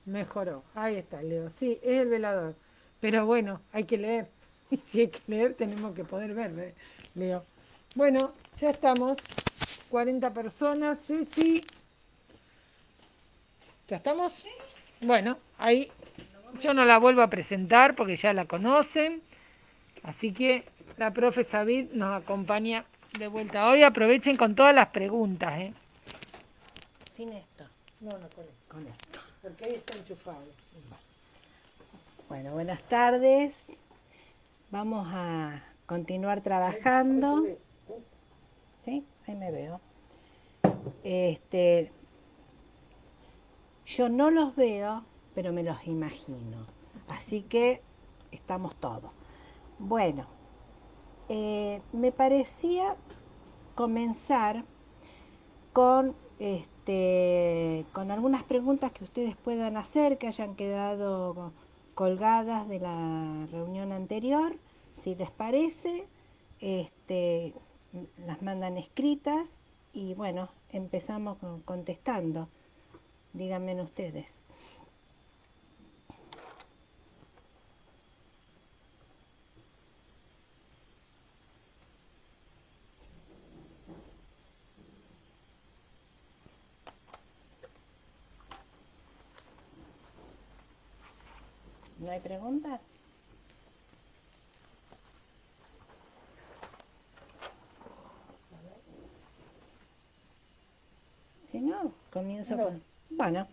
Mejoró. Ahí está, Leo. Sí, es el velador. Pero bueno, hay que leer. Y si hay que leer, tenemos que poder ver, Leo. Bueno, ya estamos. 40 personas. Sí, sí. ¿Ya estamos? Bueno, ahí yo no la vuelvo a presentar porque ya la conocen. Así que la profe Sabid nos acompaña de vuelta hoy. Aprovechen con todas las preguntas, ¿eh? Sin esto. No, no, con esto. Porque ahí está enchufado. Bueno, buenas tardes. Vamos a continuar trabajando. ¿Sí? Ahí me veo. Este, yo no los veo, pero me los imagino. Así que estamos todos. Bueno, me parecía comenzar con algunas preguntas que ustedes puedan hacer, que hayan quedado colgadas de la reunión anterior, si les parece, este, las mandan escritas y bueno, empezamos contestando. Díganme ustedes. ¿No hay preguntas? Si no, comienzo No. con... Bueno,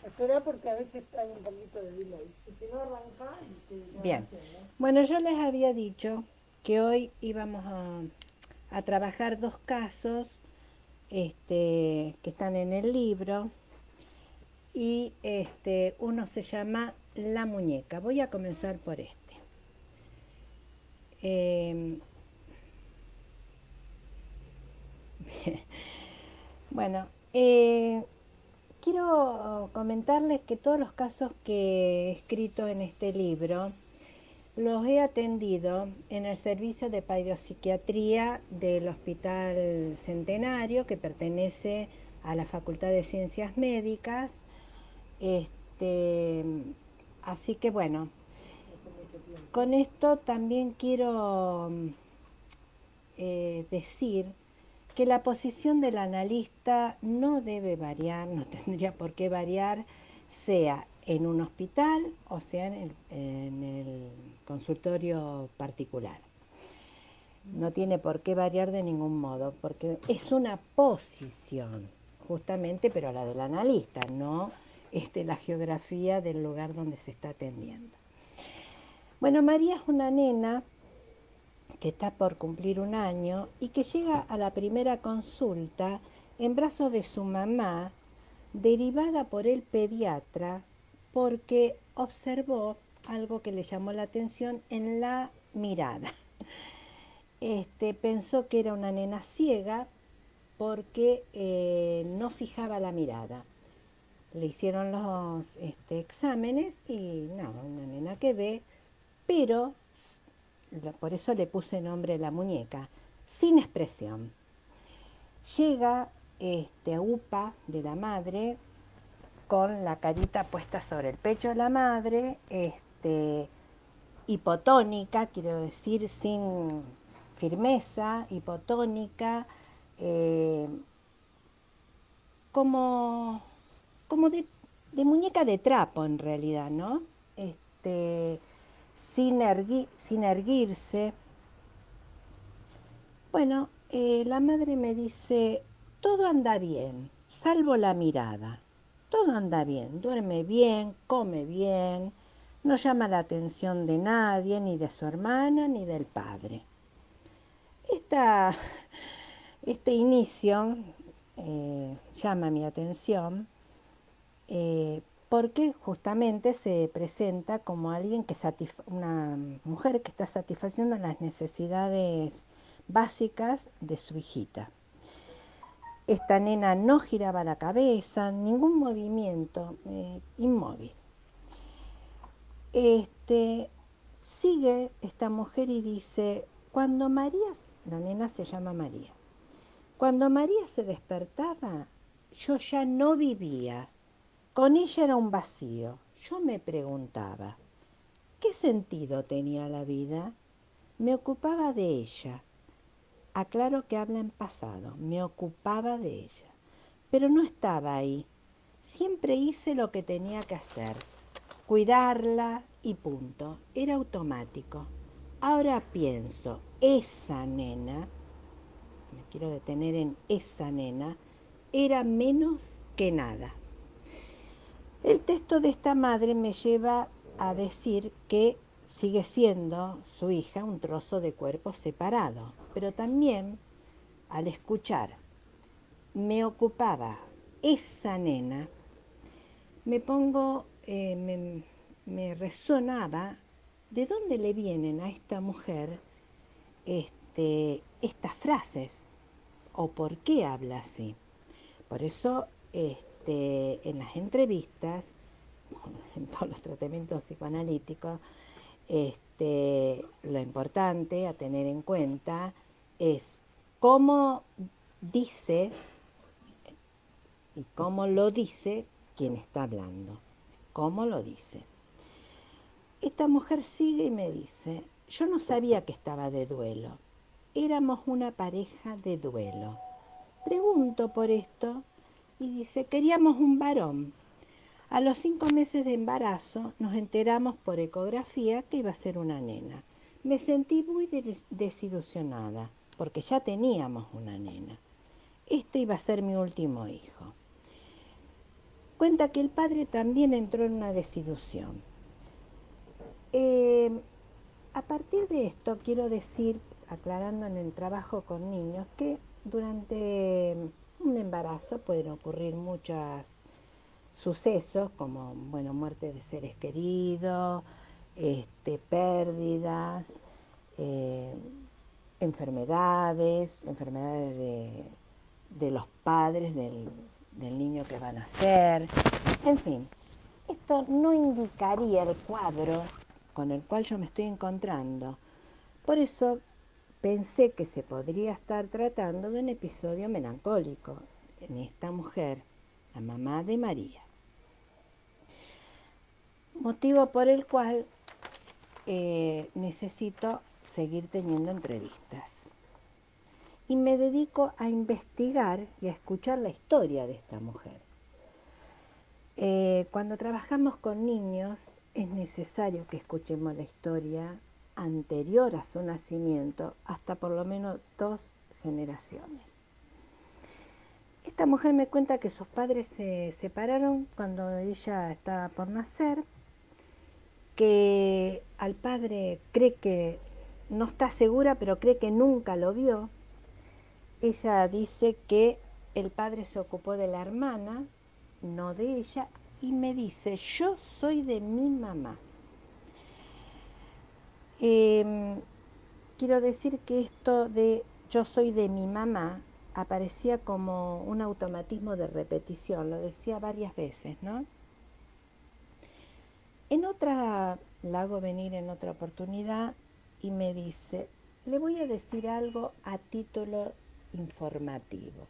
Espera porque a veces hay un poquito de delay. Y si no arranca, y te van bien. haciendo. Bueno, yo les había dicho que hoy íbamos a trabajar dos casos que están en el libro y uno se llama La muñeca. Voy a comenzar por este. Eh, bueno, quiero comentarles que todos los casos que he escrito en este libro los he atendido en el servicio de pediopsiquiatría del Hospital Centenario, que pertenece a la Facultad de Ciencias Médicas. Este, así que bueno, con esto también quiero decir que la posición del analista no debe variar, no tendría por qué variar, sea en un hospital o sea en el consultorio particular. No tiene por qué variar de ningún modo, porque es una posición, justamente, pero la del analista, no la geografía del lugar donde se está atendiendo. Bueno, María es una nena que está por cumplir un año y que llega a la primera consulta en brazos de su mamá, derivada por el pediatra porque observó algo que le llamó la atención en la mirada. Pensó que era una nena ciega porque no fijaba la mirada. Le hicieron los exámenes y no, una nena que ve, pero por eso le puse nombre a la muñeca, sin expresión. Llega a UPA de la madre con la carita puesta sobre el pecho de la madre, hipotónica, quiero decir, sin firmeza, hipotónica, eh, como, como de muñeca de trapo en realidad, ¿no? Sin erguirse. Bueno, la madre me dice, todo anda bien, salvo la mirada. Todo anda bien, duerme bien, come bien, no llama la atención de nadie, ni de su hermana, ni del padre. Esta, este inicio llama mi atención porque justamente se presenta como alguien que una mujer que está satisfaciendo las necesidades básicas de su hijita. Esta nena no giraba la cabeza, ningún movimiento, inmóvil. Este, Sigue esta mujer y dice, cuando María, la nena se llama María, cuando María se despertaba, yo ya no vivía, Con ella era un vacío. Yo me preguntaba, ¿qué sentido tenía la vida? Me ocupaba de ella. Aclaro que habla en pasado. Me ocupaba de ella. Pero no estaba ahí. Siempre hice lo que tenía que hacer. Cuidarla y punto. Era automático. Ahora pienso, esa nena, me quiero detener en esa nena, era menos que nada. El texto de esta madre me lleva a decir que sigue siendo su hija un trozo de cuerpo separado, pero también al escuchar me ocupaba esa nena, me pongo, me resonaba de dónde le vienen a esta mujer estas frases o por qué habla así. Por eso en las entrevistas, en todos los tratamientos psicoanalíticos, lo importante a tener en cuenta es cómo dice y cómo lo dice quien está hablando. Cómo lo dice. Esta mujer sigue y me dice, yo no sabía que estaba de duelo. Éramos una pareja de duelo. Pregunto por esto y dice, queríamos un varón. A los 5 meses de embarazo nos enteramos por ecografía que iba a ser una nena. Me sentí muy desilusionada porque ya teníamos una nena. Este iba a ser mi último hijo. Cuenta que el padre también entró en una desilusión. A partir de esto quiero decir, aclarando en el trabajo con niños, que durante un embarazo pueden ocurrir muchos sucesos como, bueno, muerte de seres queridos, pérdidas, enfermedades de los padres del niño que va a nacer, en fin. Esto no indicaría el cuadro con el cual yo me estoy encontrando. Por eso pensé que se podría estar tratando de un episodio melancólico en esta mujer, la mamá de María. Motivo por el cual necesito seguir teniendo entrevistas. Y me dedico a investigar y a escuchar la historia de esta mujer. Cuando trabajamos con niños es necesario que escuchemos la historia anterior a su nacimiento, hasta por lo menos 2 generaciones. Esta mujer me cuenta que sus padres se separaron cuando ella estaba por nacer, que al padre cree que, no está segura, pero cree que nunca lo vio. Ella dice que el padre se ocupó de la hermana, no de ella, y me dice, yo soy de mi mamá. Quiero decir que esto de yo soy de mi mamá aparecía como un automatismo de repetición, lo decía varias veces, ¿no? En otra, la hago venir en otra oportunidad y me dice, le voy a decir algo a título informativo.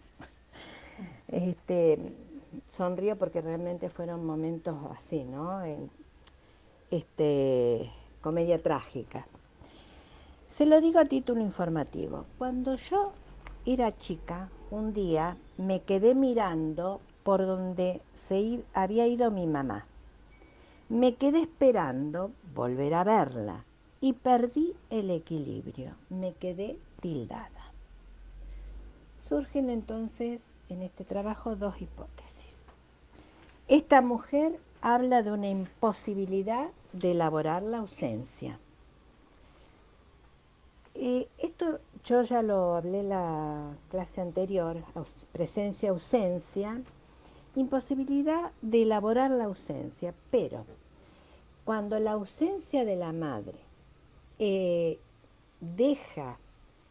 Sonrío porque realmente fueron momentos así, ¿no? Comedia trágica. Se lo digo a título informativo. Cuando yo era chica, un día me quedé mirando por donde había ido mi mamá. Me quedé esperando volver a verla y perdí el equilibrio. Me quedé tildada. Surgen entonces en este trabajo 2 hipótesis. Esta mujer habla de una imposibilidad de elaborar la ausencia. Esto yo ya lo hablé en la clase anterior, presencia-ausencia, imposibilidad de elaborar la ausencia, pero cuando la ausencia de la madre deja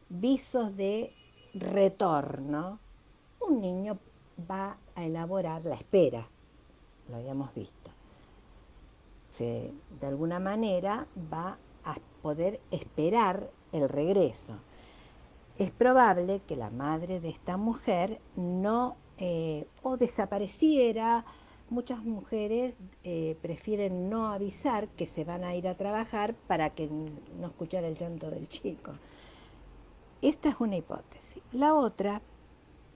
visos de retorno, un niño va a elaborar la espera, lo habíamos visto. De alguna manera va a poder esperar el regreso. Es probable que la madre de esta mujer no o desapareciera muchas mujeres prefieren no avisar que se van a ir a trabajar para que no escuchar el llanto del chico. Esta es una hipótesis. La otra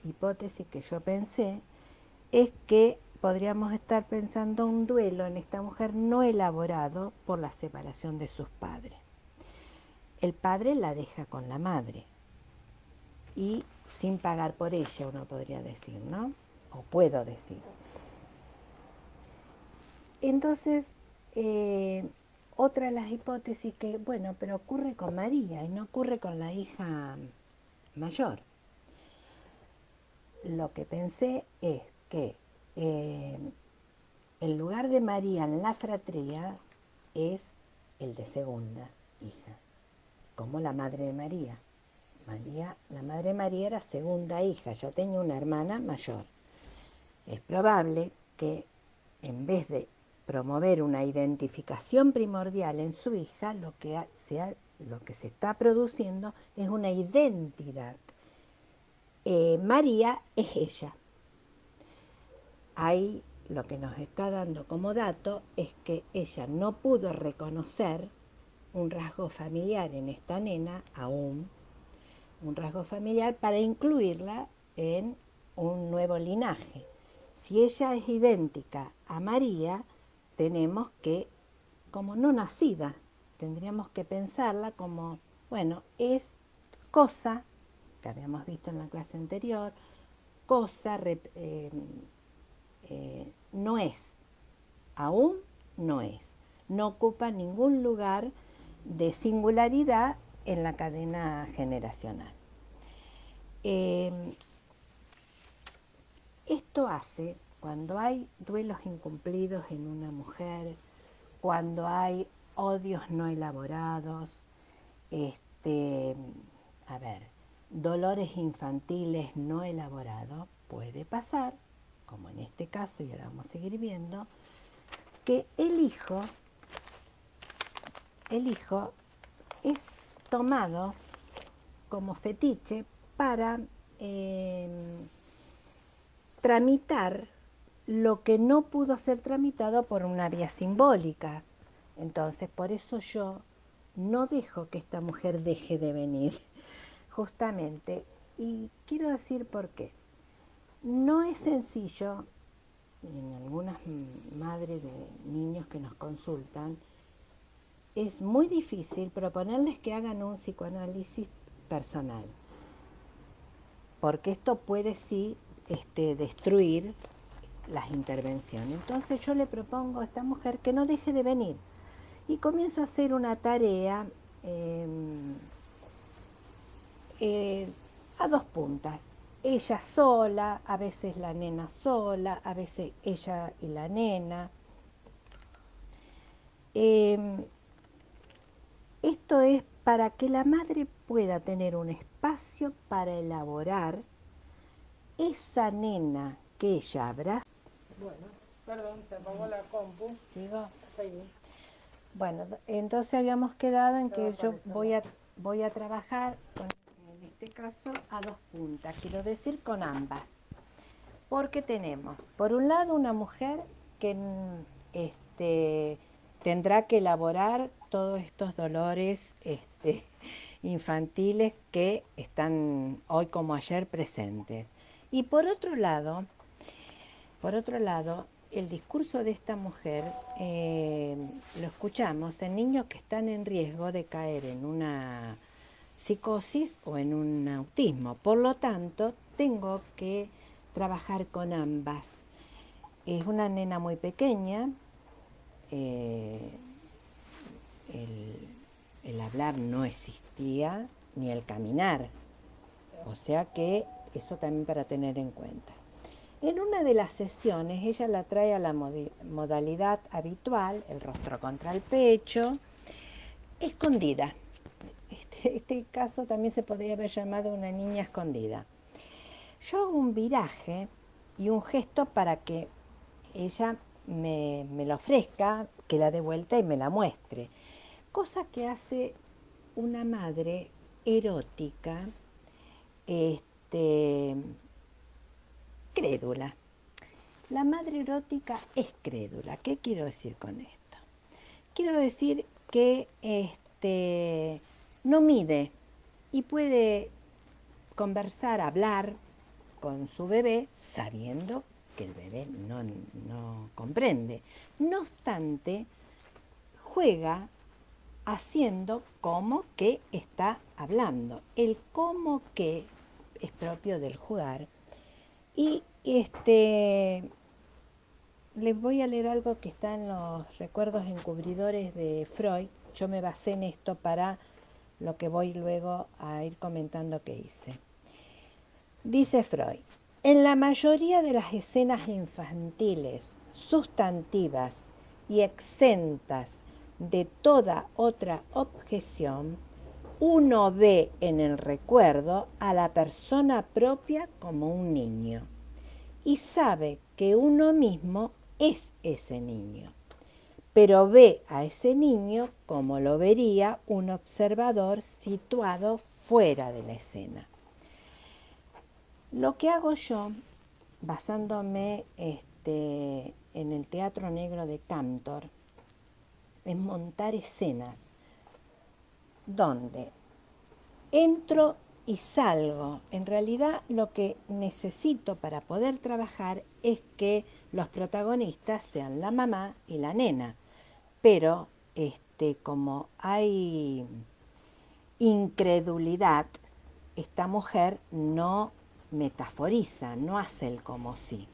hipótesis que yo pensé es que podríamos estar pensando un duelo en esta mujer no elaborado por la separación de sus padres. El padre la deja con la madre y sin pagar por ella, uno podría decir, ¿no? O puedo decir. Entonces, otra de las hipótesis que, bueno, pero ocurre con María y no ocurre con la hija mayor. Lo que pensé es que el lugar de María en la fratría es el de segunda hija, como la madre de María. La madre de María era segunda hija, yo tenía una hermana mayor. Es probable que en vez de promover una identificación primordial en su hija, lo que se está produciendo es una identidad. María es ella. Ahí lo que nos está dando como dato es que ella no pudo reconocer un rasgo familiar en esta nena aún, un rasgo familiar para incluirla en un nuevo linaje. Si ella es idéntica a María, tenemos que, como no nacida, tendríamos que pensarla como, bueno, es cosa, que habíamos visto en la clase anterior, cosa, no es, aún no es, no ocupa ningún lugar de singularidad en la cadena generacional. Esto hace, cuando hay duelos incumplidos en una mujer, cuando hay odios no elaborados, dolores infantiles no elaborados, puede pasar, como en este caso, y ahora vamos a seguir viendo, que el hijo es tomado como fetiche para tramitar lo que no pudo ser tramitado por una vía simbólica. Entonces, por eso yo no dejo que esta mujer deje de venir, justamente. Y quiero decir por qué. No es sencillo, en algunas madres de niños que nos consultan, es muy difícil proponerles que hagan un psicoanálisis personal, porque esto puede sí destruir las intervenciones. Entonces yo le propongo a esta mujer que no deje de venir y comienzo a hacer una tarea a dos puntas. Ella sola, a veces la nena sola, a veces ella y la nena. Esto es para que la madre pueda tener un espacio para elaborar esa nena que ella habrá. Bueno, perdón, se apagó la compu. ¿Sigo? Seguí. Bueno, entonces habíamos quedado en que yo voy a trabajar, en este caso, a dos puntas, quiero decir con ambas. Porque tenemos, por un lado, una mujer que tendrá que elaborar todos estos dolores infantiles que están hoy como ayer presentes. Y por otro lado, el discurso de esta mujer lo escuchamos en niños que están en riesgo de caer en una psicosis o en un autismo. Por lo tanto, tengo que trabajar con ambas. Es una nena muy pequeña, el hablar no existía, ni el caminar. O sea que eso también para tener en cuenta. En una de las sesiones ella la trae a la modalidad habitual, el rostro contra el pecho, escondida. Este caso también se podría haber llamado una niña escondida. Yo hago un viraje y un gesto para que ella me la ofrezca, que la dé vuelta y me la muestre. Cosa que hace una madre erótica, crédula. La madre erótica es crédula. ¿Qué quiero decir con esto? Quiero decir que no mide y puede conversar, hablar con su bebé sabiendo que el bebé no comprende. No obstante, juega haciendo como que está hablando. El como que es propio del jugar. Y les voy a leer algo que está en los recuerdos encubridores de Freud. Yo me basé en esto para lo que voy luego a ir comentando que hice. Dice Freud, en la mayoría de las escenas infantiles, sustantivas y exentas de toda otra objeción, uno ve en el recuerdo a la persona propia como un niño y sabe que uno mismo es ese niño, pero ve a ese niño como lo vería un observador situado fuera de la escena. Lo que hago yo, basándome en el teatro negro de Cantor, es montar escenas donde entro y salgo. En realidad lo que necesito para poder trabajar es que los protagonistas sean la mamá y la nena. Pero como hay incredulidad, esta mujer no metaforiza, no hace el como sí.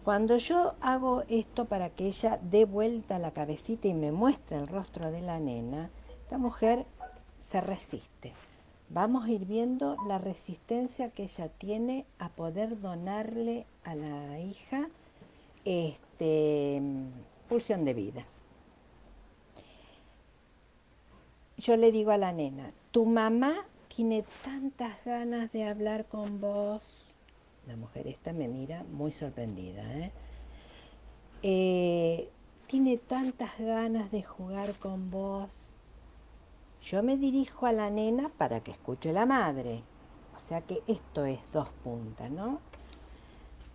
Cuando yo hago esto para que ella dé vuelta la cabecita y me muestre el rostro de la nena, esta mujer se resiste. Vamos a ir viendo la resistencia que ella tiene a poder donarle a la hija pulsión de vida. Yo le digo a la nena, tu mamá tiene tantas ganas de hablar con vos. La mujer esta me mira muy sorprendida, tiene tantas ganas de jugar con vos. Yo me dirijo a la nena para que escuche la madre. O sea que esto es dos puntas, ¿no?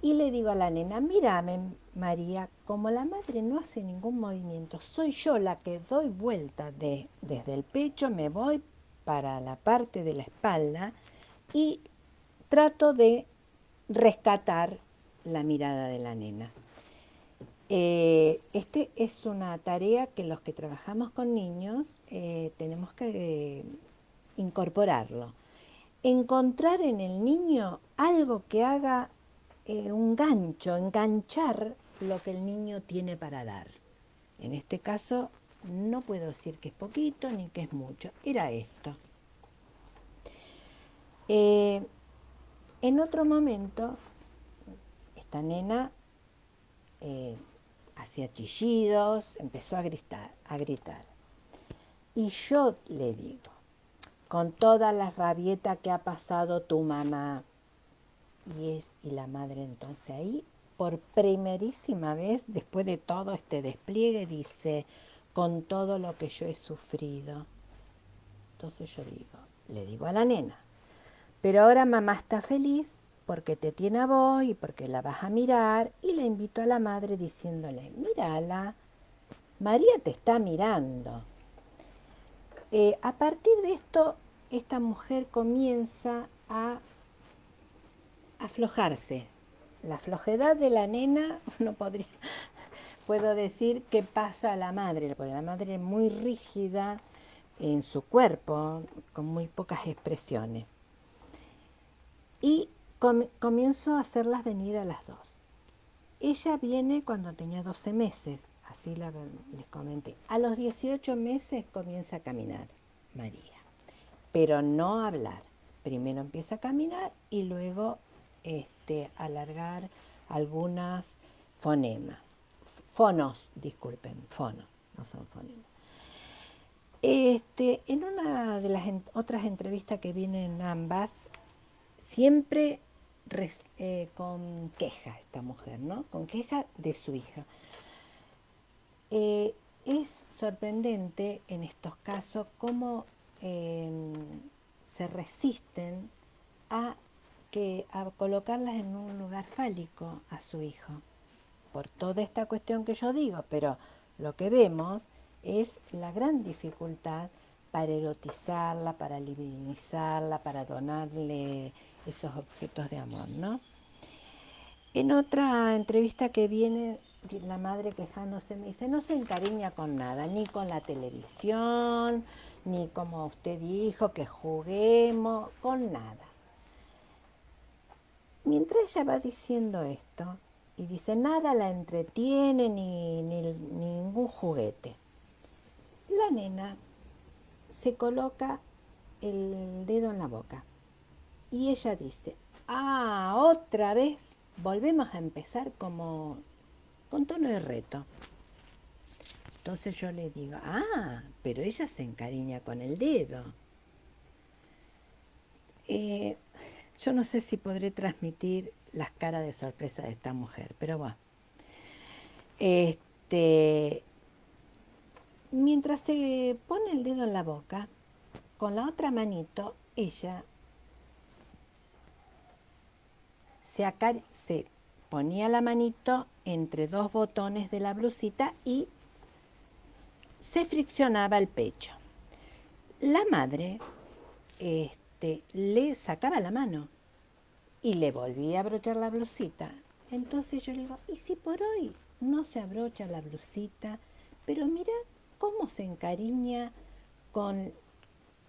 Y le digo a la nena, mírame María, como la madre no hace ningún movimiento, soy yo la que doy vuelta desde el pecho, me voy para la parte de la espalda y trato de rescatar la mirada de la nena. Es una tarea que los que trabajamos con niños tenemos que incorporarlo. Encontrar en el niño algo que haga un gancho, enganchar lo que el niño tiene para dar. En este caso no puedo decir que es poquito ni que es mucho, era esto. En otro momento, esta nena hacía chillidos, empezó a gritar. Y yo le digo, con toda la rabieta que ha pasado tu mamá, y la madre entonces ahí, por primerísima vez, después de todo este despliegue, dice, con todo lo que yo he sufrido. Entonces yo le digo a la nena, pero ahora mamá está feliz porque te tiene a vos y porque la vas a mirar, y le invito a la madre diciéndole, mírala, María te está mirando. A partir de esto, esta mujer comienza a aflojarse. La flojedad de la nena, puedo decir que pasa a la madre, porque la madre es muy rígida en su cuerpo, con muy pocas expresiones. Y comienzo a hacerlas venir a las dos. Ella viene cuando tenía 12 meses, así les comenté. A los 18 meses comienza a caminar María, pero no a hablar. Primero empieza a caminar y luego alargar algunas fonemas. Fonos, disculpen, fonos, no son fonemas. En una de las otras entrevistas que vienen ambas, siempre con queja esta mujer, ¿no? Con queja de su hija. Es sorprendente en estos casos cómo se resisten a que a colocarlas en un lugar fálico a su hijo, por toda esta cuestión que yo digo, pero lo que vemos es la gran dificultad para erotizarla, para libidinizarla, para donarle esos objetos de amor, ¿no? En otra entrevista que viene, la madre quejándose me dice, no se encariña con nada, ni con la televisión, ni como usted dijo, que juguemos, con nada. Mientras ella va diciendo esto, y dice, nada la entretiene, ni ningún juguete, la nena se coloca el dedo en la boca. Y ella dice, otra vez volvemos a empezar como con tono de reto. Entonces yo le digo, pero ella se encariña con el dedo. Yo no sé si podré transmitir las caras de sorpresa de esta mujer, pero bueno. Mientras se pone el dedo en la boca, con la otra manito, ella se ponía la manito entre dos botones de la blusita y se friccionaba el pecho. La madre le sacaba la mano y le volvía a abrochar la blusita. Entonces yo le digo, ¿y si por hoy no se abrocha la blusita? Pero mira cómo se encariña con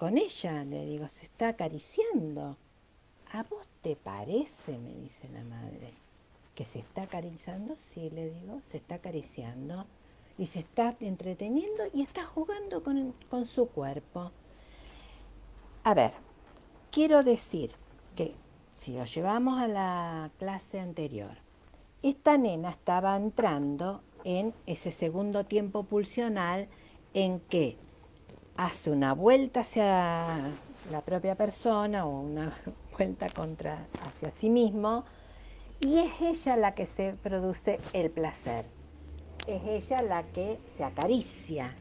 ella, le digo, se está acariciando. ¿A vos te parece, me dice la madre, que se está acariciando? Sí, le digo, se está acariciando y se está entreteniendo y está jugando con su cuerpo. A ver, quiero decir que si lo llevamos a la clase anterior, esta nena estaba entrando en ese segundo tiempo pulsional en que hace una vuelta hacia la propia persona o una vuelta hacia sí mismo, y es ella la que se produce el placer, es ella la que se acaricia.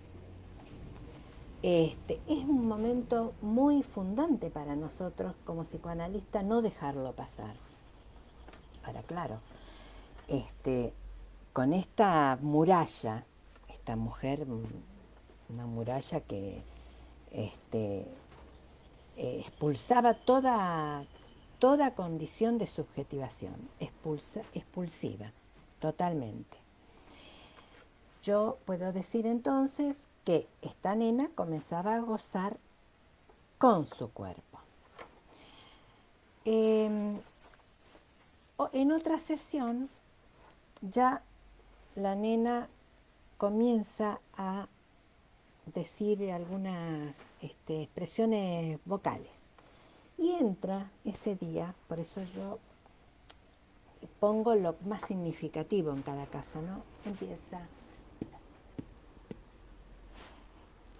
Es un momento muy fundante para nosotros como psicoanalistas no dejarlo pasar. Ahora, claro, con esta muralla, esta mujer, una muralla que expulsaba toda condición de subjetivación, expulsiva, totalmente. Yo puedo decir entonces que esta nena comenzaba a gozar con su cuerpo. En otra sesión ya la nena comienza a decir algunas expresiones vocales y entra ese día, por eso yo pongo lo más significativo en cada caso, ¿no? Empieza.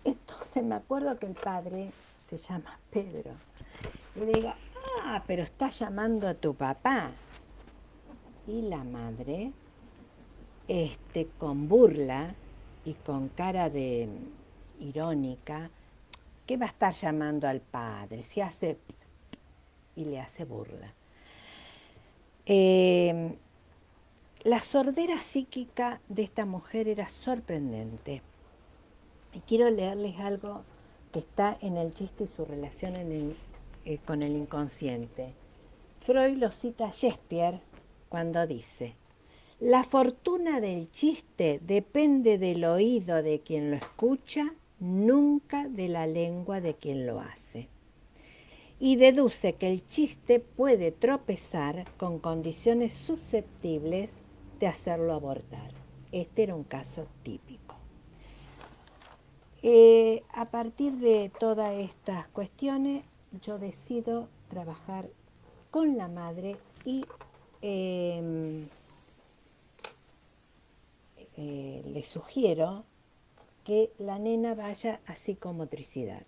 Entonces me acuerdo que el padre se llama Pedro y le digo, pero está llamando a tu papá. Y la madre, con burla y con cara de irónica, ¿qué va a estar llamando al padre? Si hace y le hace burla. La sordera psíquica de esta mujer era sorprendente. Y quiero leerles algo que está en el chiste y su relación con el inconsciente. Freud lo cita a Shakespeare cuando dice, la fortuna del chiste depende del oído de quien lo escucha, nunca de la lengua de quien lo hace. Y deduce que el chiste puede tropezar con condiciones susceptibles de hacerlo abortar. Este era un caso típico. A partir de todas estas cuestiones, yo decido trabajar con la madre y le sugiero que la nena vaya a psicomotricidad.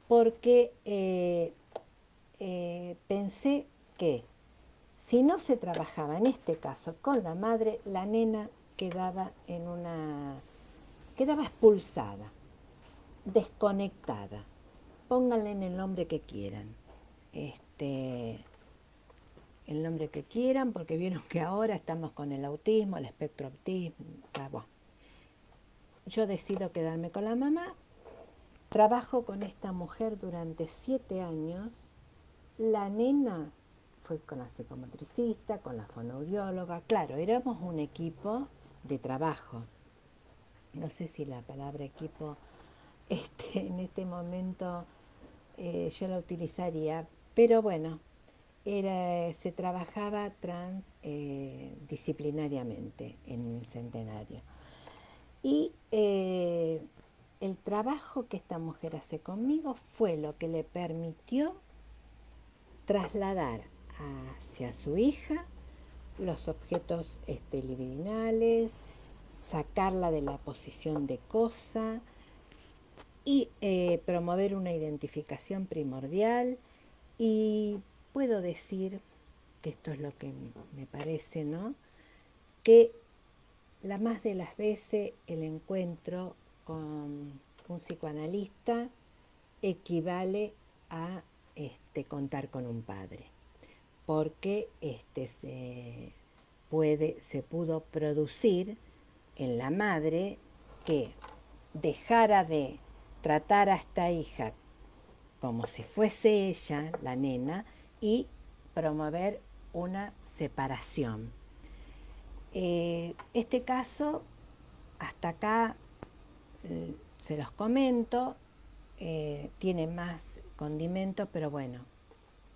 Porque pensé que si no se trabajaba en este caso con la madre, la nena quedaba expulsada, desconectada. Pónganle en el nombre que quieran. el nombre que quieran, porque vieron que ahora estamos con el autismo, el espectro autismo. Bueno. Yo decido quedarme con la mamá, trabajo con esta mujer durante 7 años, la nena fue con la psicomotricista, con la fonoaudióloga, claro, éramos un equipo de trabajo. No sé si la palabra equipo en este momento yo la utilizaría, pero bueno, se trabajaba transdisciplinariamente en el Centenario. Y el trabajo que esta mujer hace conmigo fue lo que le permitió trasladar hacia su hija los objetos libidinales, sacarla de la posición de cosa y promover una identificación primordial. Y puedo decir, que esto es lo que me parece, ¿no?, que la más de las veces el encuentro con un psicoanalista equivale a contar con un padre, porque se pudo producir en la madre que dejara de tratar a esta hija como si fuese ella, la nena, y promover una separación. Este caso, hasta acá se los comento, tiene más condimentos, pero bueno,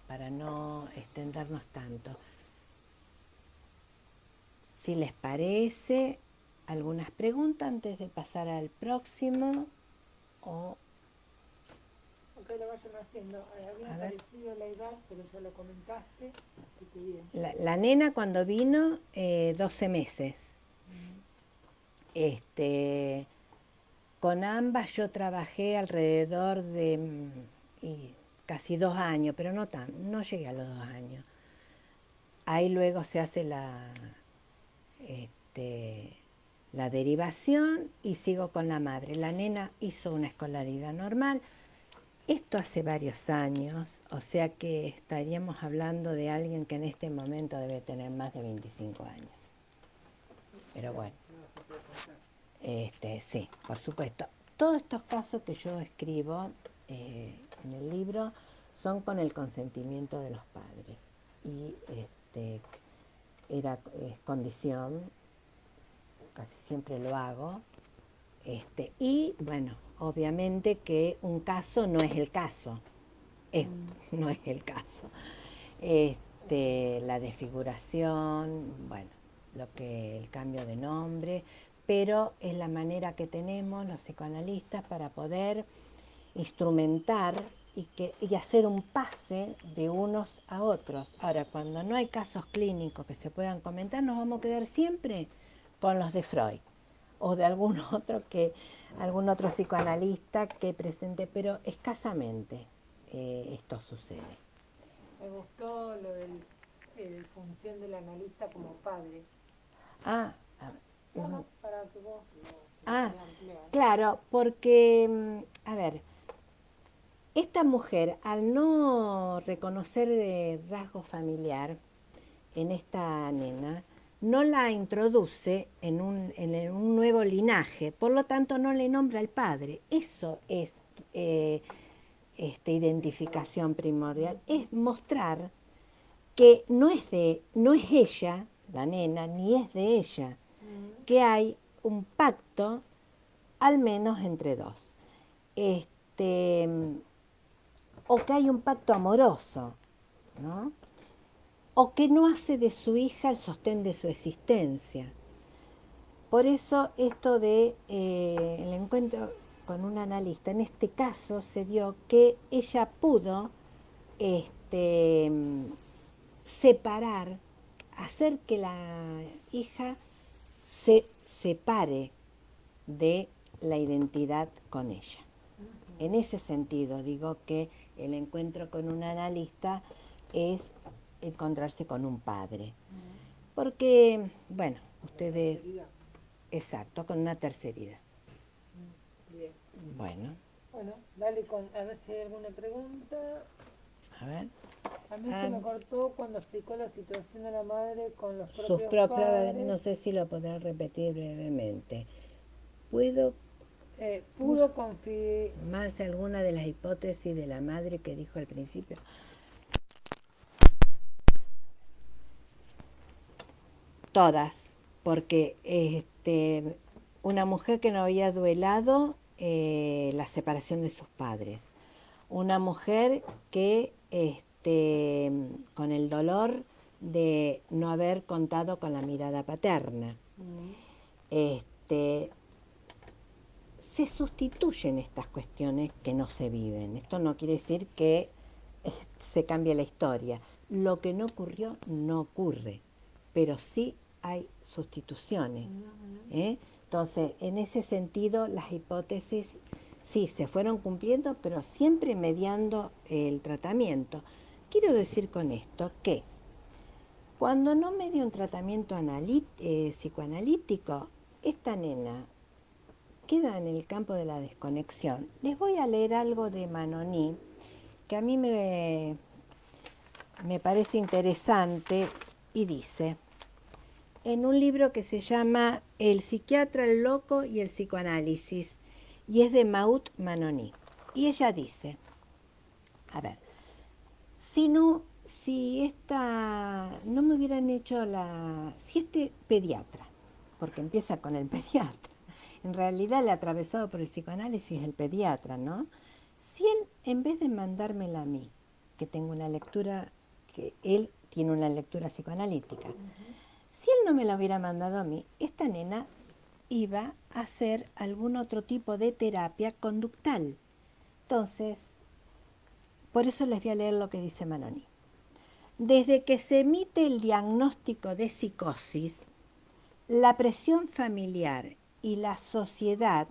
para no extendernos tanto. Si les parece, algunas preguntas antes de pasar al próximo, o... Que lo vayan haciendo. Había parecido la edad, pero ya lo comentaste. La nena cuando vino, 12 meses. Con ambas yo trabajé alrededor de casi 2 años, pero no llegué a los 2 años. Ahí luego se hace la derivación y sigo con la madre. La nena hizo una escolaridad normal. Esto hace varios años, o sea que estaríamos hablando de alguien que en este momento debe tener más de 25 años. Pero bueno, sí, por supuesto. Todos estos casos que yo escribo en el libro son con el consentimiento de los padres. Y es condición, casi siempre lo hago. Y bueno, obviamente que un caso no es el caso. No es el caso. La desfiguración, bueno, el cambio de nombre, pero es la manera que tenemos los psicoanalistas para poder instrumentar y hacer un pase de unos a otros. Ahora, cuando no hay casos clínicos que se puedan comentar, nos vamos a quedar siempre con los de Freud o de algún otro psicoanalista que presente, pero escasamente esto sucede. Me gustó lo de la función del analista como padre. Bueno, para que vos claro, porque, a ver, esta mujer, al no reconocer rasgo familiar en esta nena, no la introduce en un nuevo linaje, por lo tanto no le nombra al padre. Eso es identificación primordial, es mostrar que no es ella, la nena, ni es de ella, que hay un pacto, al menos entre dos. O que hay un pacto amoroso, ¿no? O que no hace de su hija el sostén de su existencia. Por eso esto de el encuentro con un analista, en este caso se dio que ella pudo separar, hacer que la hija se separe de la identidad con ella. En ese sentido digo que el encuentro con un analista es encontrarse con un padre. Porque, bueno, ustedes... Exacto, con una terceridad. Bien. Bueno. Bueno, dale a ver si hay alguna pregunta. A ver. También se me cortó cuando explicó la situación de la madre con los Sus propios propios, padres. no sé si lo podrán repetir brevemente. ¿Puedo Pudo confiar. más alguna de las hipótesis de la madre que dijo al principio? Todas, porque una mujer que no había duelado la separación de sus padres, una mujer que con el dolor de no haber contado con la mirada paterna, este, se sustituyen estas cuestiones que no se viven. Esto no quiere decir que se cambie la historia. Lo que no ocurrió no ocurre, pero sí hay sustituciones. Entonces, en ese sentido, las hipótesis sí se fueron cumpliendo, pero siempre mediando el tratamiento. Quiero decir con esto que cuando no medio un tratamiento psicoanalítico, esta nena queda en el campo de la desconexión. Les voy a leer algo de Manoni, que a mí me parece interesante, y dice, en un libro que se llama El psiquiatra, el loco y el psicoanálisis, y es de Maud Manoni. Y ella dice, a ver, no me hubieran hecho si este pediatra, porque empieza con el pediatra, en realidad el atravesado por el psicoanálisis es el pediatra, ¿no? Si él, en vez de mandármela a mí, que tengo una lectura, que él tiene una lectura psicoanalítica, si él no me la hubiera mandado a mí, esta nena iba a hacer algún otro tipo de terapia conductal. Entonces, por eso les voy a leer lo que dice Manoni. Desde que se emite el diagnóstico de psicosis, la presión familiar y la sociedad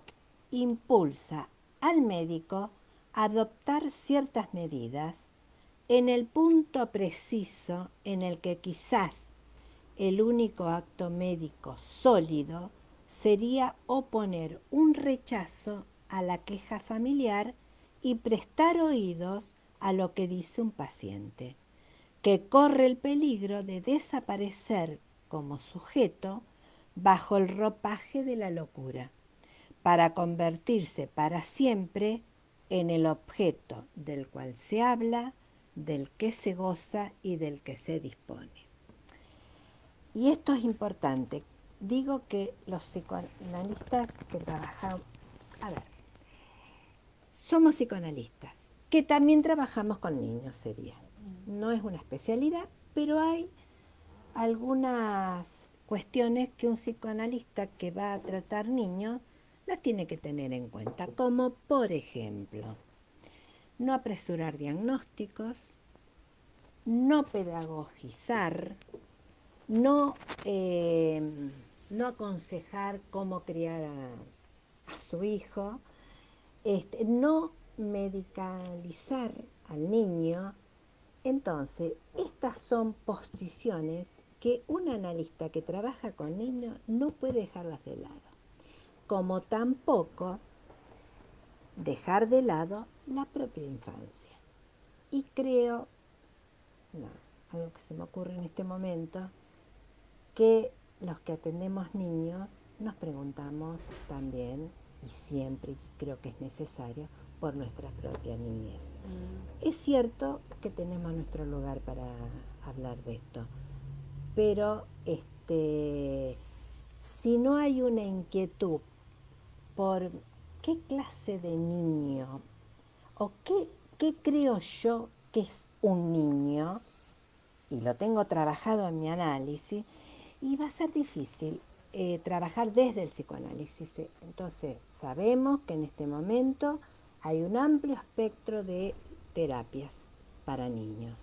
impulsa al médico a adoptar ciertas medidas en el punto preciso en el que quizás el único acto médico sólido sería oponer un rechazo a la queja familiar y prestar oídos a lo que dice un paciente, que corre el peligro de desaparecer como sujeto bajo el ropaje de la locura, para convertirse para siempre en el objeto del cual se habla, del que se goza y del que se dispone. Y esto es importante. Digo que los psicoanalistas que trabajamos, somos psicoanalistas, que también trabajamos con niños, sería. No es una especialidad, pero hay algunas cuestiones que un psicoanalista que va a tratar niños las tiene que tener en cuenta, como por ejemplo, no apresurar diagnósticos, no pedagogizar, no aconsejar cómo criar a su hijo, no medicalizar al niño. Entonces, estas son posiciones que un analista que trabaja con niños no puede dejarlas de lado, como tampoco dejar de lado la propia infancia. Y creo, algo que se me ocurre en este momento, que los que atendemos niños nos preguntamos también, y siempre creo que es necesario, por nuestra propia niñez. Es cierto que tenemos nuestro lugar para hablar de esto, pero si no hay una inquietud por qué clase de niño o qué creo yo que es un niño, y lo tengo trabajado en mi análisis, y va a ser difícil trabajar desde el psicoanálisis. Entonces, sabemos que en este momento hay un amplio espectro de terapias para niños.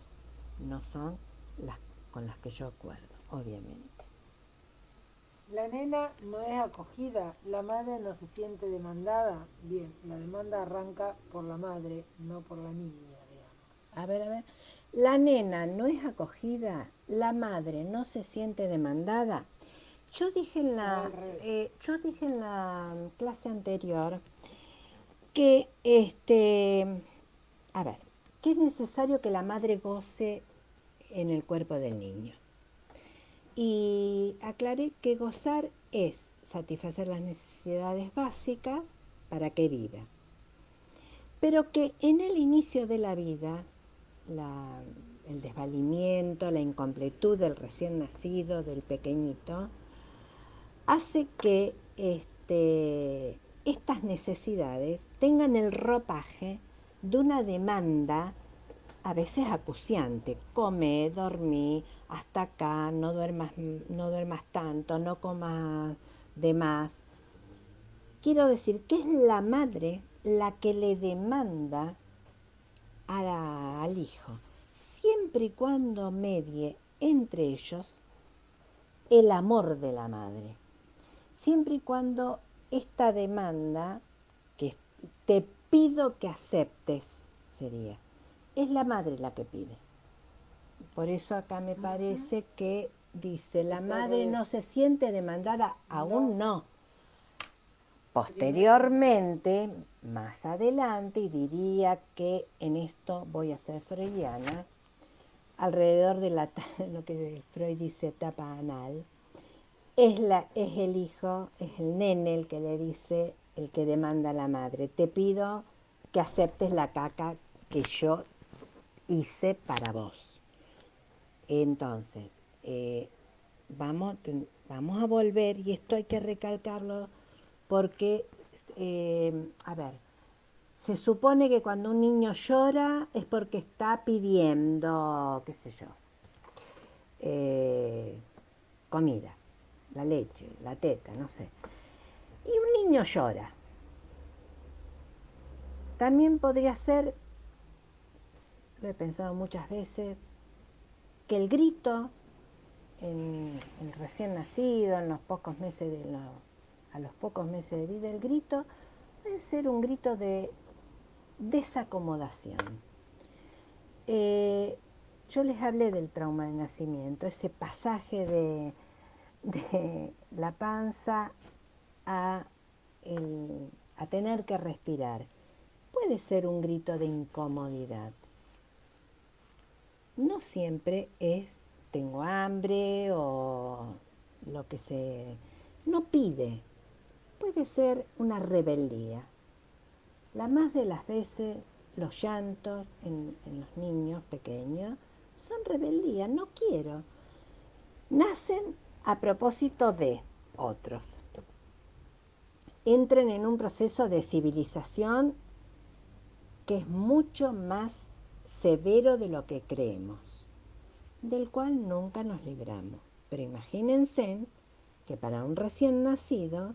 No son las con las que yo acuerdo, obviamente. La nena no es acogida, la madre no se siente demandada. Bien, la demanda arranca por la madre, no por la niña, digamos. A ver. La nena no es acogida, la madre no se siente demandada. Yo dije en la clase anterior que, a ver, que es necesario que la madre goce en el cuerpo del niño. Y aclaré que gozar es satisfacer las necesidades básicas para que viva, pero que en el inicio de la vida, el desvalimiento, la incompletud del recién nacido, del pequeñito, hace que estas necesidades tengan el ropaje de una demanda a veces acuciante. Come, dormí, hasta acá, no duermas tanto, no comas de más. Quiero decir que es la madre la que le demanda al hijo, siempre y cuando medie entre ellos el amor de la madre, siempre y cuando esta demanda que te pido que aceptes sería, es la madre la que pide. Por eso acá me parece que dice, la madre no se siente demandada, aún no. Posteriormente, más adelante, y diría que en esto voy a ser freudiana, alrededor de lo que Freud dice etapa anal, es el hijo, es el nene el que le dice, el que demanda a la madre, te pido que aceptes la caca que yo hice para vos. Entonces, vamos a volver, y esto hay que recalcarlo porque, a ver, se supone que cuando un niño llora es porque está pidiendo, qué sé yo, comida, la leche, la teta, no sé. Y un niño llora. También podría ser, lo he pensado muchas veces, que el grito en el recién nacido, en los pocos meses a los pocos meses de vida, el grito puede ser un grito de desacomodación. Yo les hablé del trauma de nacimiento, ese pasaje de la panza a, a tener que respirar. Puede ser un grito de incomodidad. No siempre es tengo hambre o lo que se... No pide. Puede ser una rebeldía. La más de las veces los llantos en los niños pequeños son rebeldía, no quiero. Nacen a propósito de otros. Entran en un proceso de civilización que es mucho más severo de lo que creemos, del cual nunca nos libramos. Pero imagínense que para un recién nacido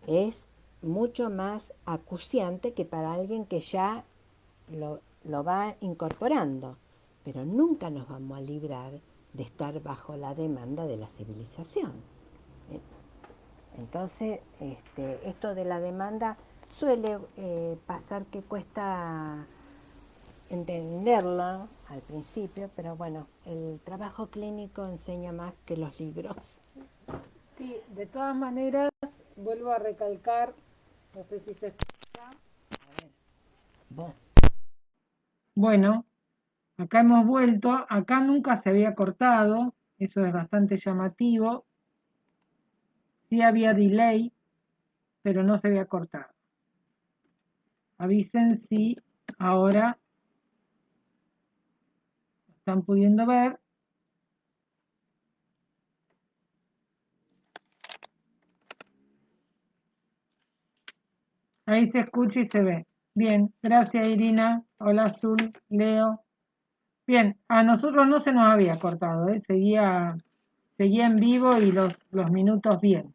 es mucho más acuciante que para alguien que ya lo va incorporando. Pero nunca nos vamos a librar de estar bajo la demanda de la civilización. Entonces, esto de la demanda suele pasar que cuesta entenderlo al principio, pero bueno, el trabajo clínico enseña más que los libros. Sí, de todas maneras, vuelvo a recalcar, no sé si se escucha. A ver, vos. Bueno, acá hemos vuelto, acá nunca se había cortado, eso es bastante llamativo. Sí había delay, pero no se había cortado. Avisen si ahora están pudiendo ver. Ahí se escucha y se ve. Bien, gracias Irina. Hola Azul, Leo. Bien, a nosotros no se nos había cortado, seguía en vivo y los minutos bien.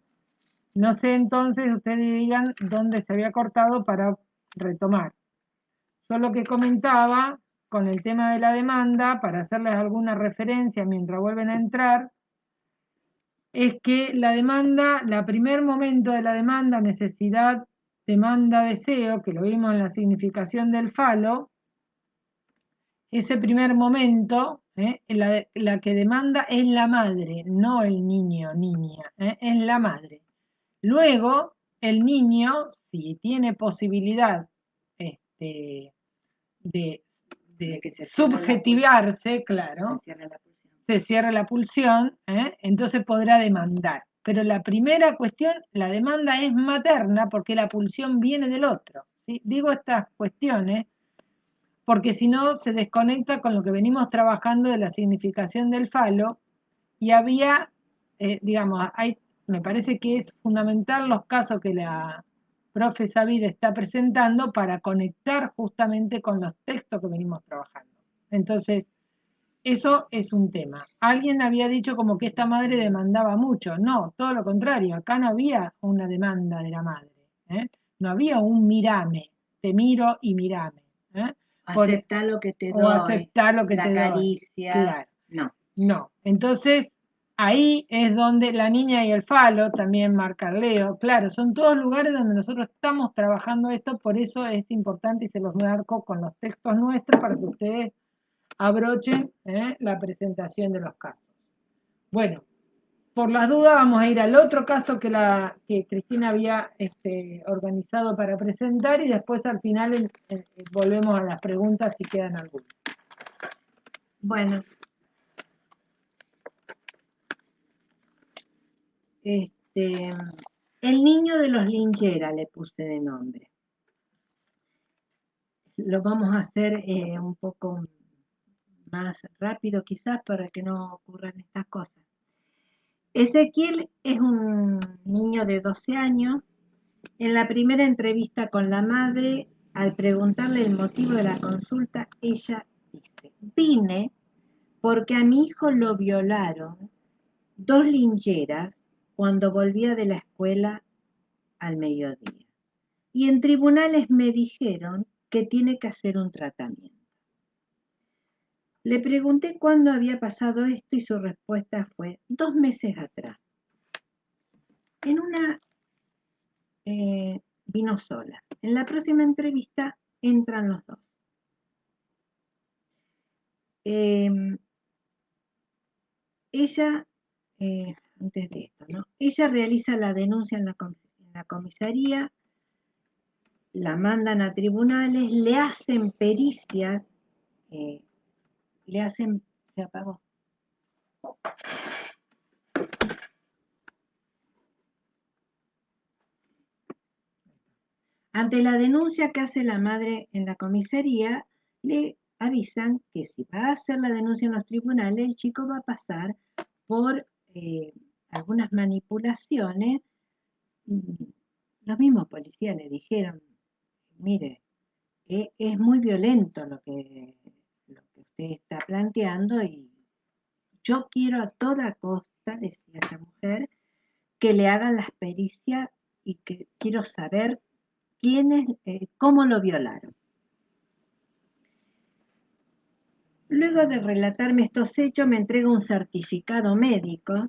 No sé entonces, ustedes digan dónde se había cortado para retomar. Yo lo que comentaba con el tema de la demanda, para hacerles alguna referencia mientras vuelven a entrar, es que la demanda, la primer momento de la demanda, necesidad, demanda, deseo, que lo vimos en la significación del falo, ese primer momento, la que demanda es la madre, no el niño, niña, es la madre. Luego, el niño, si tiene posibilidad de de que se cierre subjetivarse, claro, se cierra la pulsión. se cierra la pulsión, entonces podrá demandar. Pero la primera cuestión, la demanda es materna porque la pulsión viene del otro. ¿Sí? Digo estas cuestiones porque si no se desconecta con lo que venimos trabajando de la significación del falo y había, digamos, me parece que es fundamental los casos que la profe Sabid está presentando para conectar justamente con los textos que venimos trabajando. Entonces, eso es un tema. Alguien había dicho como que esta madre demandaba mucho. No, todo lo contrario. Acá no había una demanda de la madre. No había un mirame, te miro y mirame. Aceptar lo que te o doy, aceptar lo que la te doy. caricia. Claro. No. No. Entonces, ahí es donde la niña y el falo, también marca Leo, claro, son todos lugares donde nosotros estamos trabajando esto, por eso es importante y se los marco con los textos nuestros para que ustedes abrochen la presentación de los casos. Bueno, por las dudas vamos a ir al otro caso que Cristina había organizado para presentar y después al final volvemos a las preguntas si quedan algunas. Bueno, el niño de los Lingera le puse de nombre. Lo vamos a hacer un poco más rápido quizás para que no ocurran estas cosas. Ezequiel es un niño de 12 años. En la primera entrevista con la madre, al preguntarle el motivo de la consulta, ella dice: vine porque a mi hijo lo violaron 2 lincheras cuando volvía de la escuela al mediodía. Y en tribunales me dijeron que tiene que hacer un tratamiento. Le pregunté cuándo había pasado esto y su respuesta fue 2 meses atrás. En una vino sola. En la próxima entrevista entran los dos. Ella, antes de esto, ¿no? Ella realiza la denuncia en la comisaría, la mandan a tribunales, le hacen pericias, se apagó. Ante la denuncia que hace la madre en la comisaría, le avisan que si va a hacer la denuncia en los tribunales, el chico va a pasar por algunas manipulaciones. Los mismos policías le dijeron: mire, es muy violento lo que usted está planteando y yo quiero a toda costa, decía esa mujer, que le hagan las pericias y que quiero saber cómo lo violaron. Luego de relatarme estos hechos, me entrega un certificado médico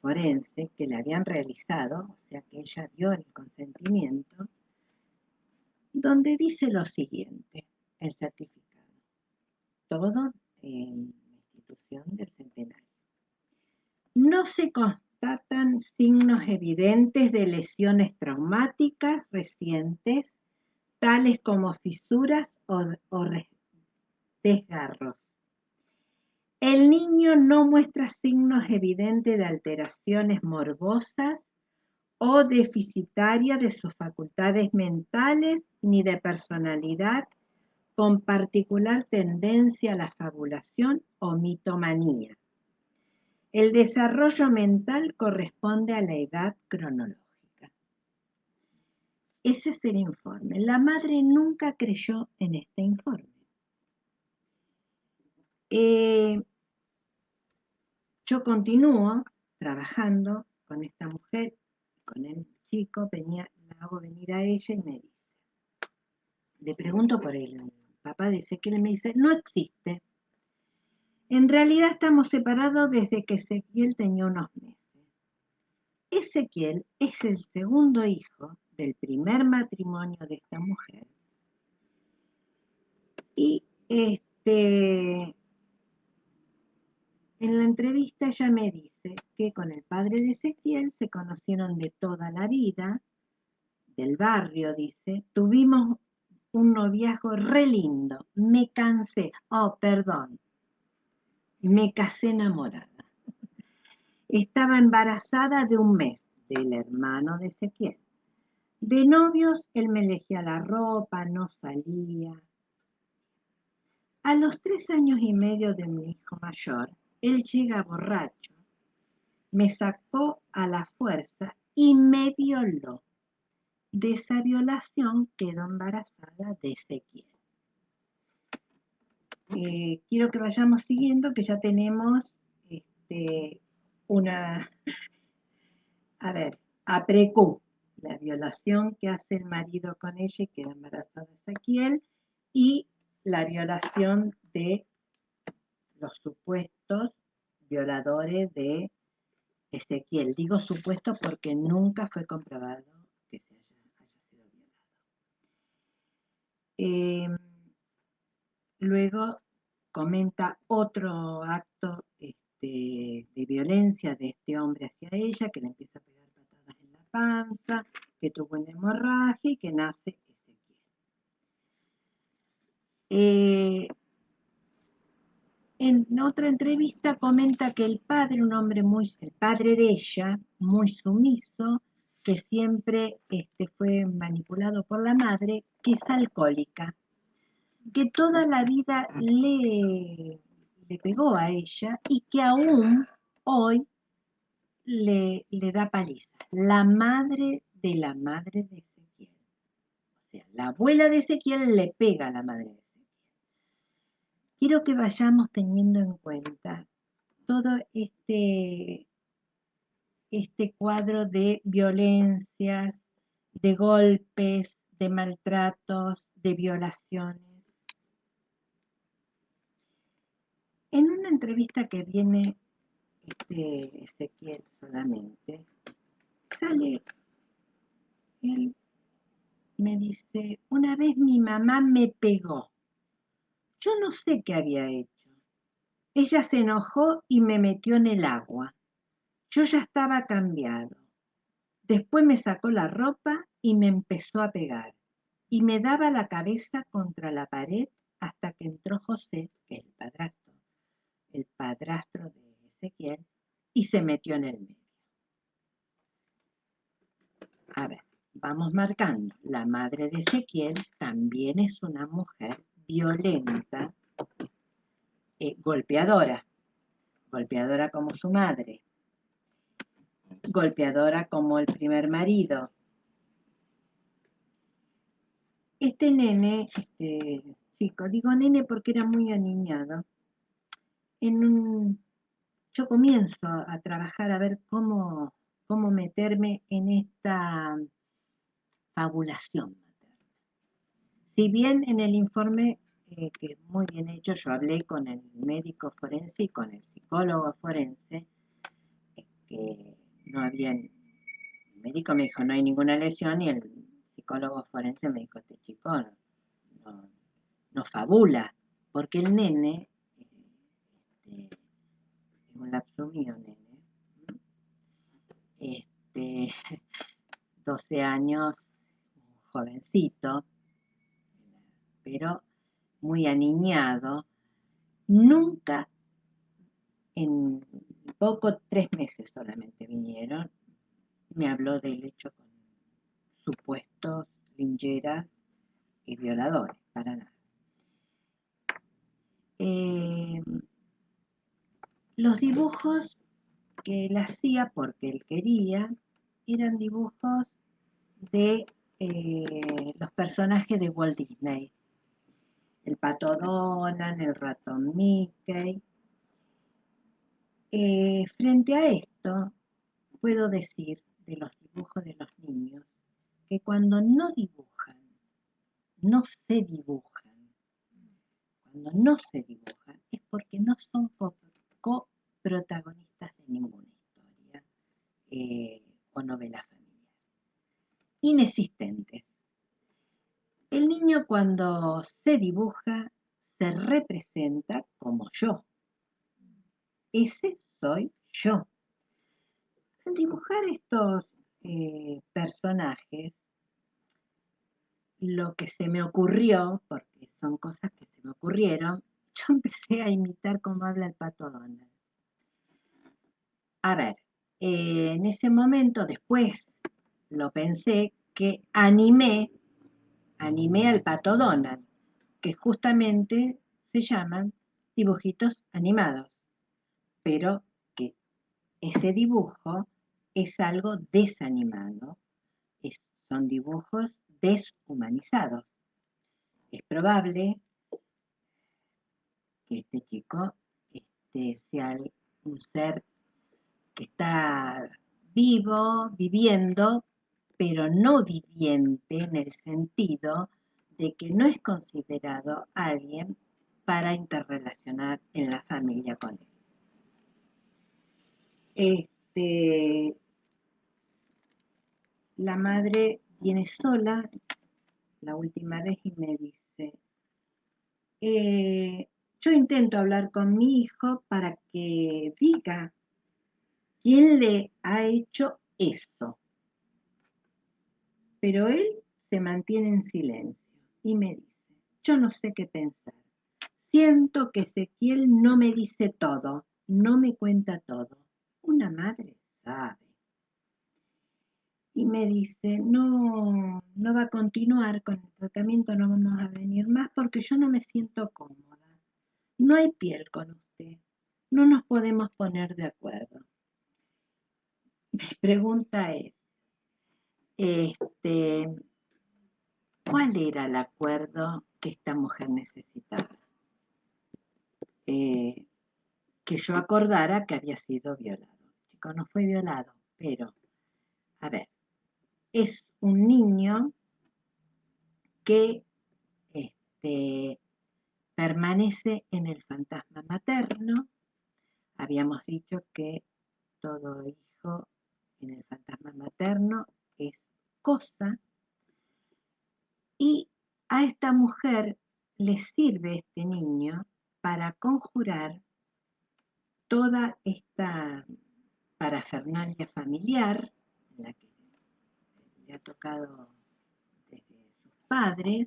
forense que le habían realizado, o sea que ella dio el consentimiento, donde dice lo siguiente, el certificado, todo en la institución del Centenario. No se constatan signos evidentes de lesiones traumáticas recientes, tales como fisuras o desgarros. El niño no muestra signos evidentes de alteraciones morbosas o deficitarias de sus facultades mentales ni de personalidad, con particular tendencia a la fabulación o mitomanía. El desarrollo mental corresponde a la edad cronológica. Ese es el informe. La madre nunca creyó en este informe. Yo continúo trabajando con esta mujer, con el chico, la hago venir a ella y me dice, le pregunto por el papá de Ezequiel y me dice: no existe. En realidad estamos separados desde que Ezequiel tenía unos meses. Ezequiel es el segundo hijo del primer matrimonio de esta mujer. Y en la entrevista ella me dice que con el padre de Ezequiel se conocieron de toda la vida, del barrio, dice. Tuvimos un noviazgo re lindo. Me cansé. Oh, perdón. Me casé enamorada. Estaba embarazada de un mes del hermano de Ezequiel. De novios, él me elegía la ropa, no salía. A los 3 años y medio de mi hijo mayor, él llega borracho, me sacó a la fuerza y me violó. De esa violación quedó embarazada de Ezequiel. Quiero que vayamos siguiendo, que ya tenemos una, a ver, APREQ, la violación que hace el marido con ella y queda embarazada de Ezequiel, y la violación de los supuestos violadores de Ezequiel. Digo supuesto porque nunca fue comprobado que se haya sido violado. Luego comenta otro acto de violencia de este hombre hacia ella, que le empieza a pegar patadas en la panza, que tuvo una hemorragia y que nace Ezequiel. En otra entrevista comenta que el padre, el padre de ella, muy sumiso, que siempre fue manipulado por la madre, que es alcohólica, que toda la vida le pegó a ella y que aún hoy le da paliza. La madre de Ezequiel. O sea, la abuela de Ezequiel le pega a la madre de Ezequiel. Quiero que vayamos teniendo en cuenta todo este cuadro de violencias, de golpes, de maltratos, de violaciones. En una entrevista que viene Ezequiel solamente, sale, él me dice, una vez mi mamá me pegó, yo no sé qué había hecho. Ella se enojó y me metió en el agua. Yo ya estaba cambiado. Después me sacó la ropa y me empezó a pegar. Y me daba la cabeza contra la pared hasta que entró José, que es el padrastro de Ezequiel, y se metió en el medio. A ver, vamos marcando. La madre de Ezequiel también es una mujer violenta, golpeadora como su madre, golpeadora como el primer marido. Este nene, chico, digo nene porque era muy aniñado, yo comienzo a trabajar a ver cómo meterme en esta fabulación materna. Si bien en el informe, que es muy bien hecho, yo hablé con el médico forense y con el psicólogo forense, que no había, el médico me dijo no hay ninguna lesión y el psicólogo forense me dijo, este chico no fabula, porque el nene, es un lapso mío, nene, 12 años, jovencito, pero muy aniñado, nunca, en poco, 3 meses solamente vinieron, me habló del hecho con supuestos lincheras y violadores, para nada. Los dibujos que él hacía porque él quería eran dibujos de los personajes de Walt Disney. El pato Donald, el ratón Mickey. Frente a esto, puedo decir de los dibujos de los niños que cuando no dibujan, no se dibujan, cuando no se dibujan es porque no son coprotagonistas de ninguna historia o novela familiar. Inexistentes. El niño cuando se dibuja se representa como yo. Ese soy yo. Al dibujar estos personajes, lo que se me ocurrió, porque son cosas que se me ocurrieron, yo empecé a imitar cómo habla el Pato Donald. A ver, en ese momento, después lo pensé, que animé al Pato Donald, que justamente se llaman dibujitos animados, pero que ese dibujo es algo desanimado, son dibujos deshumanizados. Es probable que este chico sea un ser que está vivo, viviendo, pero no viviente en el sentido de que no es considerado alguien para interrelacionar en la familia con él. La madre viene sola la última vez y me dice, yo intento hablar con mi hijo para que diga quién le ha hecho eso, pero él se mantiene en silencio y me dice, yo no sé qué pensar. Siento que Ezequiel no me dice todo, no me cuenta todo. Una madre sabe. Y me dice, no, no va a continuar con el tratamiento, no vamos a venir más porque yo no me siento cómoda. No hay piel con usted, no nos podemos poner de acuerdo. Mi pregunta es, ¿cuál era el acuerdo que esta mujer necesitaba? Que yo acordara que había sido violado. El chico no fue violado, pero, a ver, es un niño que permanece en el fantasma materno. Habíamos dicho que todo hijo en el fantasma materno es cosa, y a esta mujer le sirve este niño para conjurar toda esta parafernalia familiar, en la que le ha tocado desde sus padres,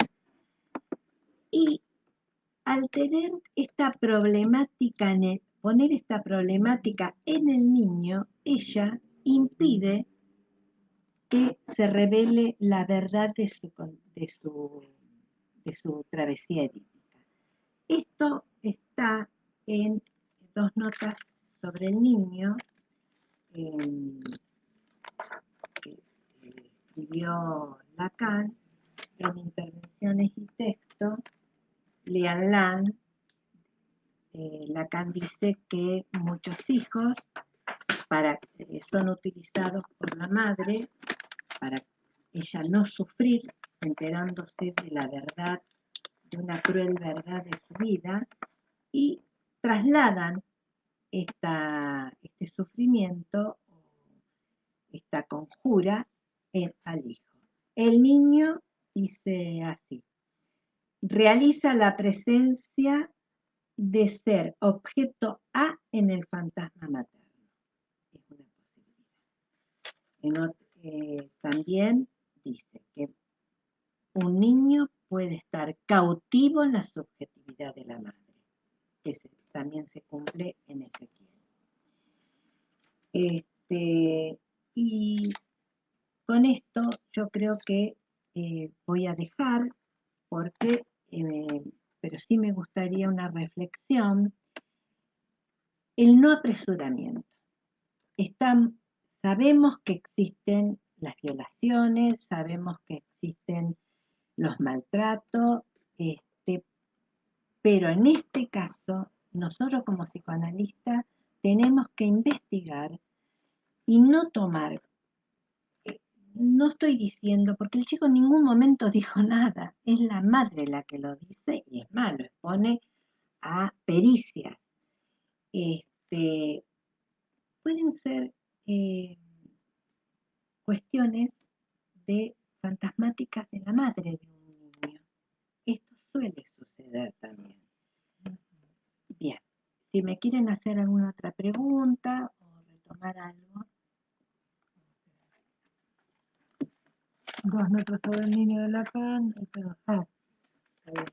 y al tener esta problemática, poner esta problemática en el niño, ella impide que se revele la verdad de su travesía etípica. Esto está en dos notas sobre el niño que escribió Lacan en Intervenciones y Texto. Léanla. Lacan dice que muchos hijos son utilizados por la madre para ella no sufrir enterándose de la verdad, de una cruel verdad de su vida, y trasladan este sufrimiento, esta conjura al hijo. El niño dice así, realiza la presencia de ser objeto A en el fantasma materno. Es una posibilidad. También dice que un niño puede estar cautivo en la subjetividad de la madre, que también se cumple en Ezequiel. Y con esto yo creo que voy a dejar, porque, pero sí me gustaría una reflexión, el no apresuramiento. Sabemos que existen las violaciones, sabemos que existen los maltratos, pero en este caso, nosotros como psicoanalistas tenemos que investigar y no tomar, no estoy diciendo, porque el chico en ningún momento dijo nada, es la madre la que lo dice y es más, lo expone a pericias. Pueden ser cuestiones fantasmáticas de la madre de un niño. Esto suele suceder también. Bien, si me quieren hacer alguna otra pregunta o retomar algo. 2 metros sobre el niño de Lacan. Está bien.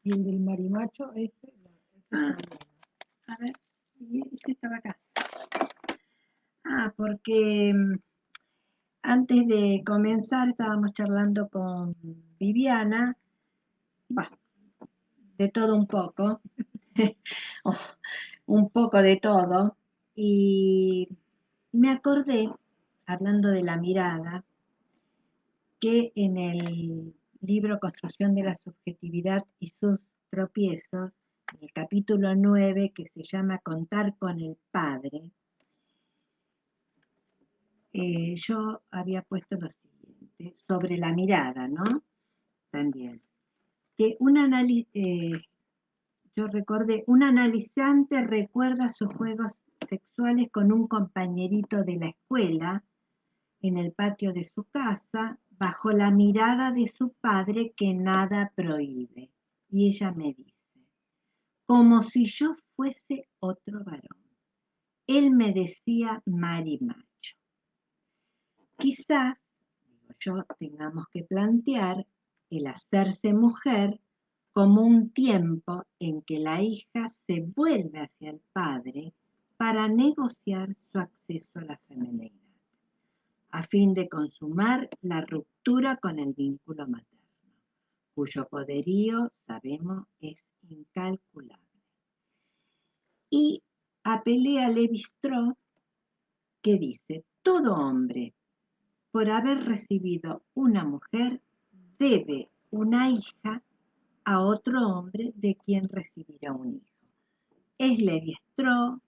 Y el del marimacho, ese Ah, está bueno. a ver, y ese estaba acá. Porque antes de comenzar estábamos charlando con Viviana, bah, de todo un poco, oh, un poco de todo, y me acordé, hablando de la mirada, que en el libro Construcción de la Subjetividad y sus tropiezos, en el capítulo 9, que se llama Contar con el Padre, yo había puesto lo siguiente, sobre la mirada, ¿no? También, que yo recordé, un analizante recuerda sus juegos sexuales con un compañerito de la escuela en el patio de su casa, bajo la mirada de su padre que nada prohíbe. Y ella me dice, como si yo fuese otro varón. Él me decía marimacho. Quizás, digo yo, tengamos que plantear el hacerse mujer como un tiempo en que la hija se vuelve hacia el padre para negociar su acceso a la feminidad, a fin de consumar la ruptura con el vínculo materno, cuyo poderío, sabemos, es incalculable. Y apelé a Levi-Strauss, que dice, todo hombre, por haber recibido una mujer, debe una hija a otro hombre de quien recibirá un hijo. Es Levi-Strauss,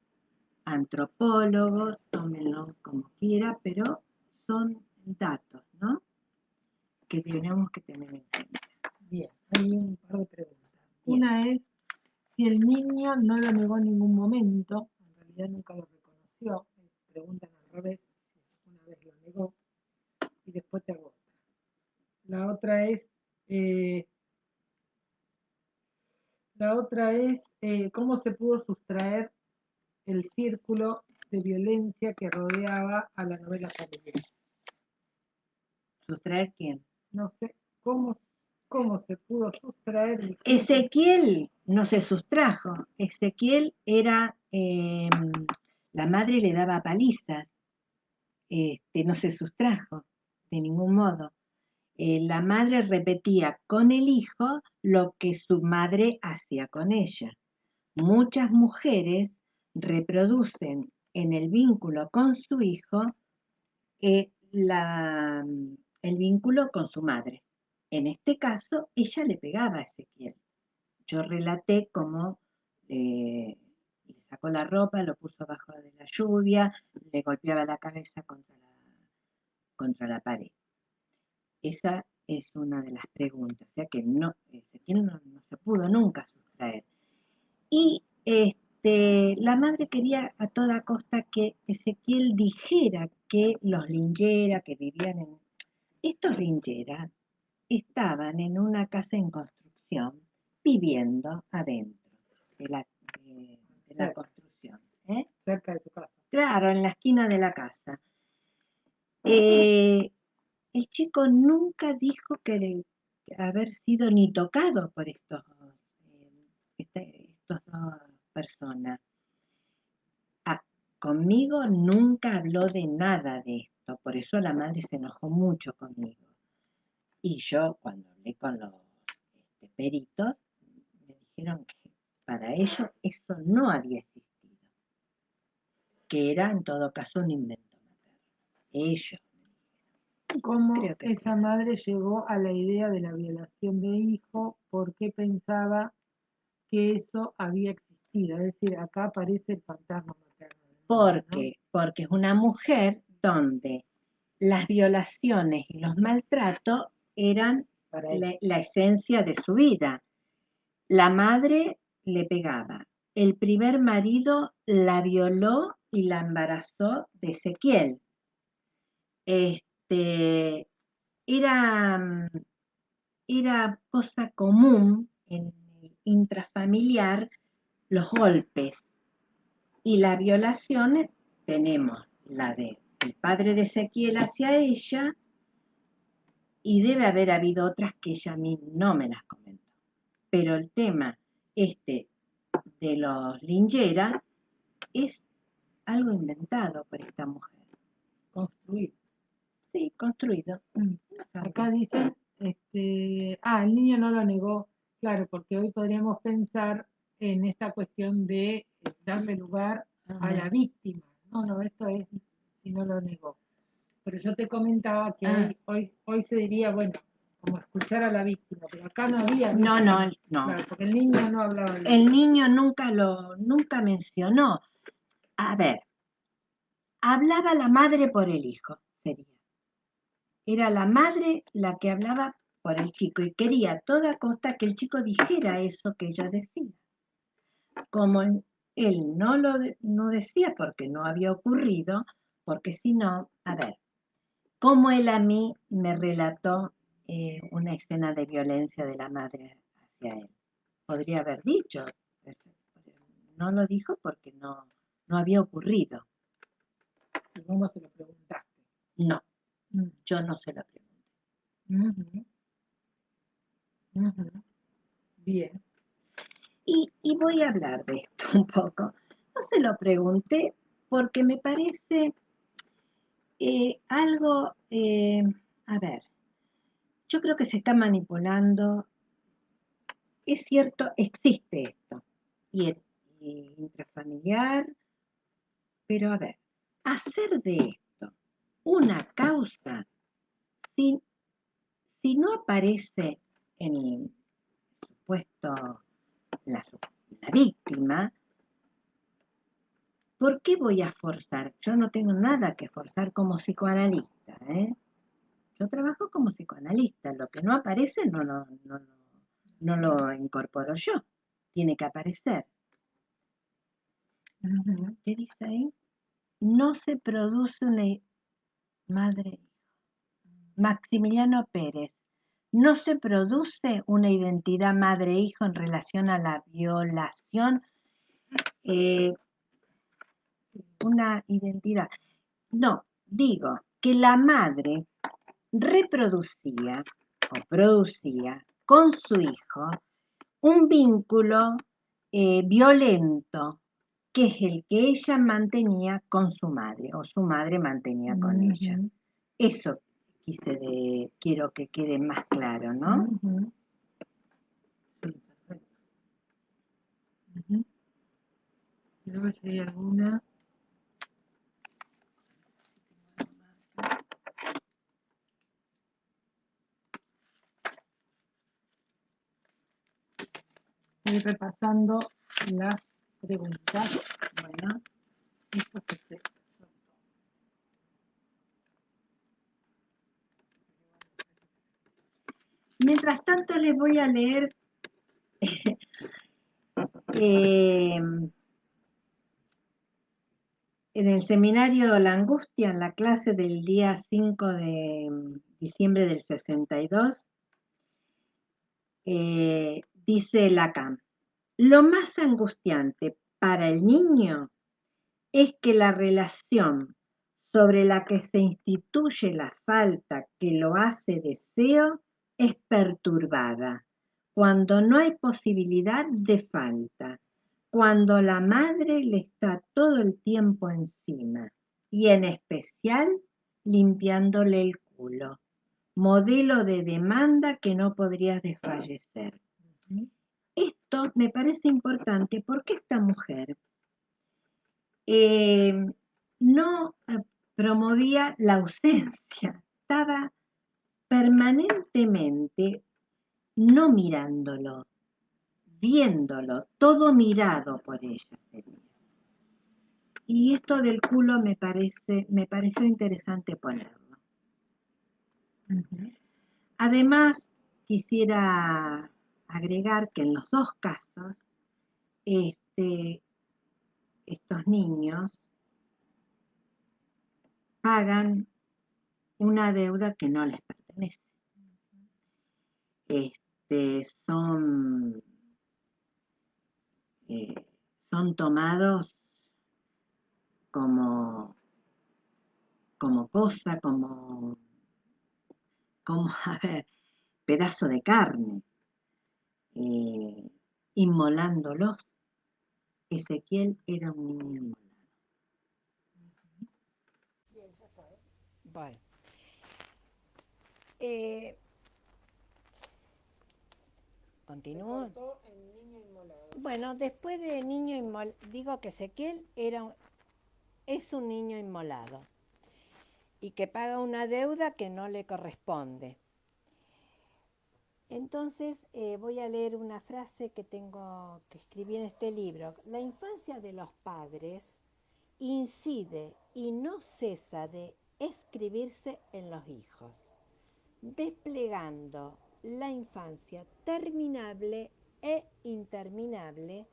antropólogo, tómenlo como quiera, pero son datos, ¿no? Que tenemos que tener en cuenta. Bien, hay un par de preguntas. Bien. Una es si el niño no lo negó en ningún momento, en realidad nunca lo reconoció, preguntan al revés, si una vez lo negó, y después te hago otra. La otra es, eh, cómo se pudo sustraer el círculo de violencia que rodeaba a la novela familiar. ¿Sustraer quién? No sé cómo se pudo sustraer el círculo. Ezequiel no se sustrajo. Ezequiel era, la madre le daba palizas, no se sustrajo de ningún modo. La madre repetía con el hijo lo que su madre hacía con ella. Muchas mujeres reproducen en el vínculo con su hijo el vínculo con su madre. En este caso, ella le pegaba a Ezequiel. Yo relaté cómo le sacó la ropa, lo puso abajo de la lluvia, le golpeaba la cabeza contra la pared. Esa es una de las preguntas, o sea que Ezequiel no se pudo nunca sustraer. Y la madre quería a toda costa que Ezequiel dijera que los Lingera que vivían en... Estos Lingera estaban en una casa en construcción, viviendo adentro de la construcción. Cerca de su casa. Claro, en la esquina de la casa. El chico nunca dijo que haber sido ni tocado por estos dos personas. Conmigo nunca habló de nada de esto, por eso la madre se enojó mucho conmigo. Y yo, cuando hablé con los peritos, me dijeron que para ellos eso no había existido, que era en todo caso un invento materno. Ellos. ¿Cómo Creo que esa sí. madre llegó a la idea de la violación de hijo? ¿Por qué pensaba que eso había existido? Es decir, acá aparece el fantasma materno. Porque es una mujer donde las violaciones y los maltratos eran la esencia de su vida. La madre le pegaba. El primer marido la violó y la embarazó de Ezequiel. Era, era cosa común en el intrafamiliar los golpes y las violaciones. Tenemos la del padre de Ezequiel hacia ella y debe haber habido otras que ella a mí no me las comentó. Pero el tema este de los Lingeras es algo inventado por esta mujer. Construir. Sí, construido. Acá dicen, el niño no lo negó, claro, porque hoy podríamos pensar en esta cuestión de darle lugar a la víctima. No, esto es si no lo negó. Pero yo te comentaba que hoy se diría, bueno, como escuchar a la víctima, pero acá no había víctima. No. Claro, porque el niño no hablaba de eso. El niño nunca mencionó. A ver, hablaba la madre por el hijo, sería. Era la madre la que hablaba por el chico y quería a toda costa que el chico dijera eso que ella decía. Como él no decía porque no había ocurrido, porque si no, a ver, como él a mí me relató una escena de violencia de la madre hacia él. Podría haber dicho, pero no lo dijo porque no había ocurrido. Y vos no se lo preguntaste. No, yo no se lo pregunté. Bien. Y voy a hablar de esto un poco. No se lo pregunté porque me parece algo, a ver, yo creo que se está manipulando. Es cierto, existe esto, y es intrafamiliar, pero a ver, hacer de esto una causa, si no aparece en el supuesto la víctima, ¿por qué voy a forzar? Yo no tengo nada que forzar como psicoanalista, ¿eh? Yo trabajo como psicoanalista, lo que no aparece no lo incorporo yo, tiene que aparecer. ¿Qué dice ahí? No se produce una madre. Maximiliano Pérez. No se produce una identidad madre-hijo en relación a la violación. Una identidad. No, digo que la madre reproducía o producía con su hijo un vínculo violento, que es el que ella mantenía con su madre o su madre mantenía con ella. Eso quiero que quede más claro, ¿no? Sí, perfecto. Quiero ver si hay alguna. Estoy repasando las preguntas. Bueno, esto se Mientras tanto les voy a leer en el seminario La Angustia, en la clase del día 5 de diciembre del 62, dice Lacan, lo más angustiante para el niño es que la relación sobre la que se instituye la falta que lo hace deseo es perturbada, cuando no hay posibilidad de falta, cuando la madre le está todo el tiempo encima y en especial limpiándole el culo, modelo de demanda que no podría desfallecer. Esto me parece importante porque esta mujer no promovía la ausencia, estaba permanentemente no mirándolo, viéndolo, todo mirado por ella sería. Y esto del culo me pareció interesante ponerlo. Además, quisiera agregar que en los dos casos, estos niños pagan una deuda que no les pertenece. Son tomados como cosa, como como, a ver, pedazo de carne, eh, inmolándolos. Ezequiel era un niño inmolado. Bueno, eh, continúo. Bueno, después de niño inmolado, digo que Ezequiel es un niño inmolado y que paga una deuda que no le corresponde. Entonces voy a leer una frase que escribí en este libro. La infancia de los padres incide y no cesa de escribirse en los hijos, desplegando la infancia terminable e interminable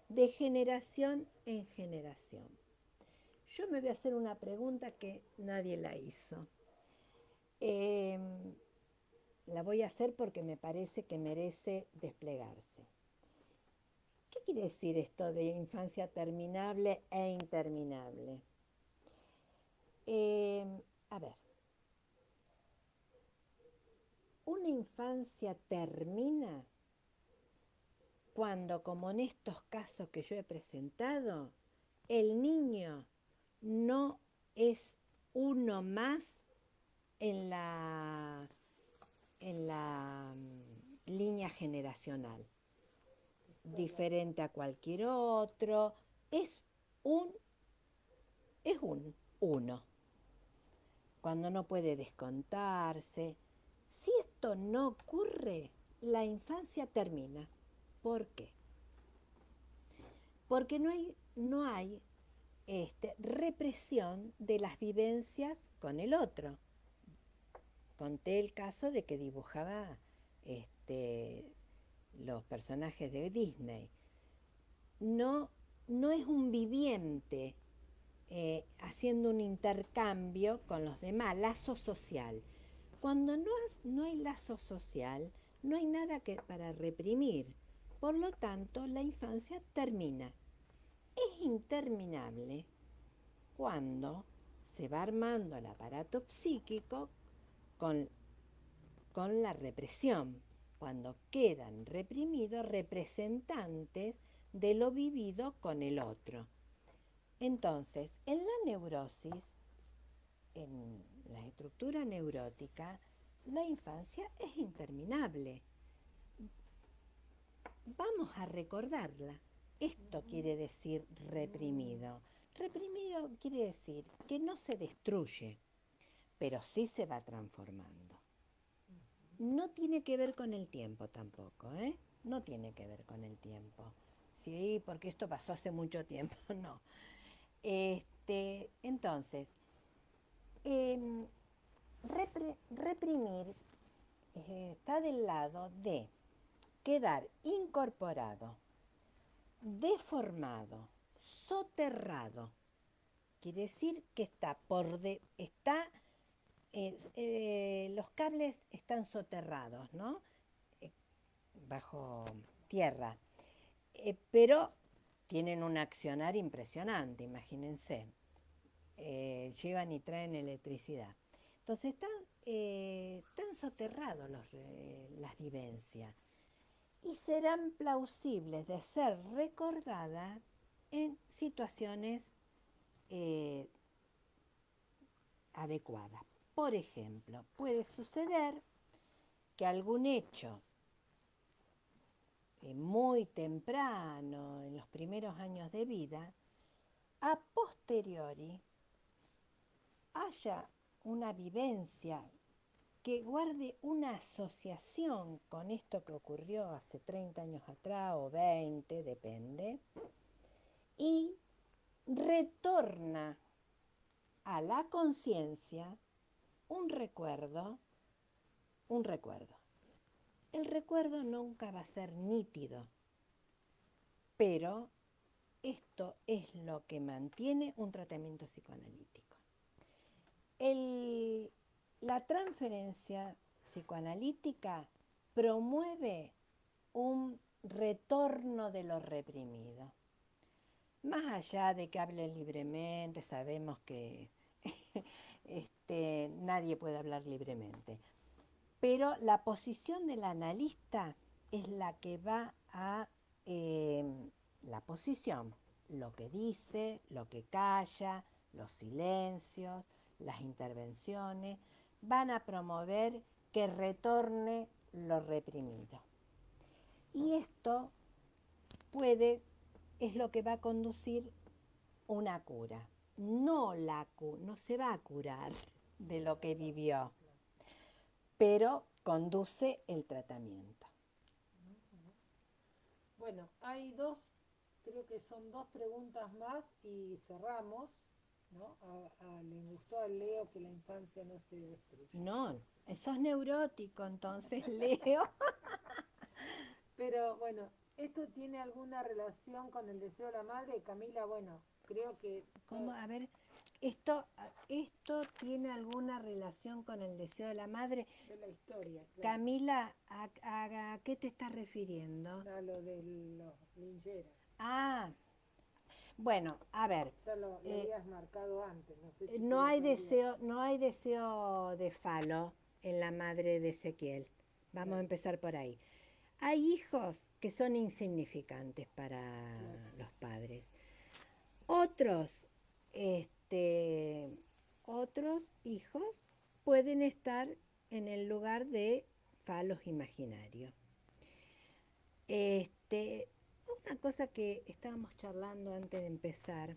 de generación en generación. Yo me voy a hacer una pregunta que nadie la hizo. La voy a hacer porque me parece que merece desplegarse. ¿Qué quiere decir esto de infancia terminable e interminable? A ver, una infancia termina cuando, como en estos casos que yo he presentado, el niño no es uno más en la línea generacional, diferente a cualquier otro, es un uno, cuando no puede descontarse. Si esto no ocurre, la infancia termina. ¿Por qué? Porque no hay represión de las vivencias con el otro. Conté el caso de que dibujaba los personajes de Disney. No, no es un viviente haciendo un intercambio con los demás, lazo social. Cuando no hay lazo social, no hay nada para reprimir. Por lo tanto, la infancia termina. Es interminable cuando se va armando el aparato psíquico con, con la represión, cuando quedan reprimidos representantes de lo vivido con el otro. Entonces, en la neurosis, en la estructura neurótica, la infancia es interminable. Vamos a recordarla. Esto quiere decir reprimido. Reprimido quiere decir que no se destruye, pero sí se va transformando. No tiene que ver con el tiempo tampoco, ¿eh? No tiene que ver con el tiempo. Sí, porque esto pasó hace mucho tiempo, no. Entonces, reprimir está del lado de quedar incorporado, deformado, soterrado. Quiere decir que los cables están soterrados, ¿no? Bajo tierra. Pero tienen un accionar impresionante, imagínense. Llevan y traen electricidad. Entonces están soterrados las vivencias y serán plausibles de ser recordadas en situaciones adecuadas. Por ejemplo, puede suceder que algún hecho muy temprano, en los primeros años de vida, a posteriori haya una vivencia que guarde una asociación con esto que ocurrió hace 30 años atrás o 20, depende, y retorna a la conciencia un recuerdo. El recuerdo nunca va a ser nítido, pero esto es lo que mantiene un tratamiento psicoanalítico. La transferencia psicoanalítica promueve un retorno de lo reprimido. Más allá de que hable libremente, sabemos que nadie puede hablar libremente. pero la posición del analista es la que va a la posición, lo que dice, lo que calla, los silencios, las intervenciones, van a promover que retorne lo reprimido. Y esto es lo que va a conducir una cura. No se va a curar de lo que vivió, pero conduce el tratamiento. Bueno, hay creo que son dos preguntas más y cerramos, ¿no? Le gustó a Leo que la infancia no se destruya. No, sos neurótico, entonces, Leo. Pero bueno, ¿esto tiene alguna relación con el deseo de la madre? Camila, bueno, creo que ¿Cómo? A ver, ¿esto tiene alguna relación con el deseo de la madre? de la historia, claro, Camila, ¿a qué te estás refiriendo? a lo de los lincheras. Ah, bueno, a ver, Ya lo habías marcado antes, no sé si no querés hay cambiar. deseo, no hay deseo de falo en la madre de Ezequiel. Vamos a Claro, empezar por ahí. Hay hijos que son insignificantes para claro. los padres. Otros, este, otros hijos pueden estar en el lugar de falos imaginarios. Este, una cosa que estábamos charlando antes de empezar,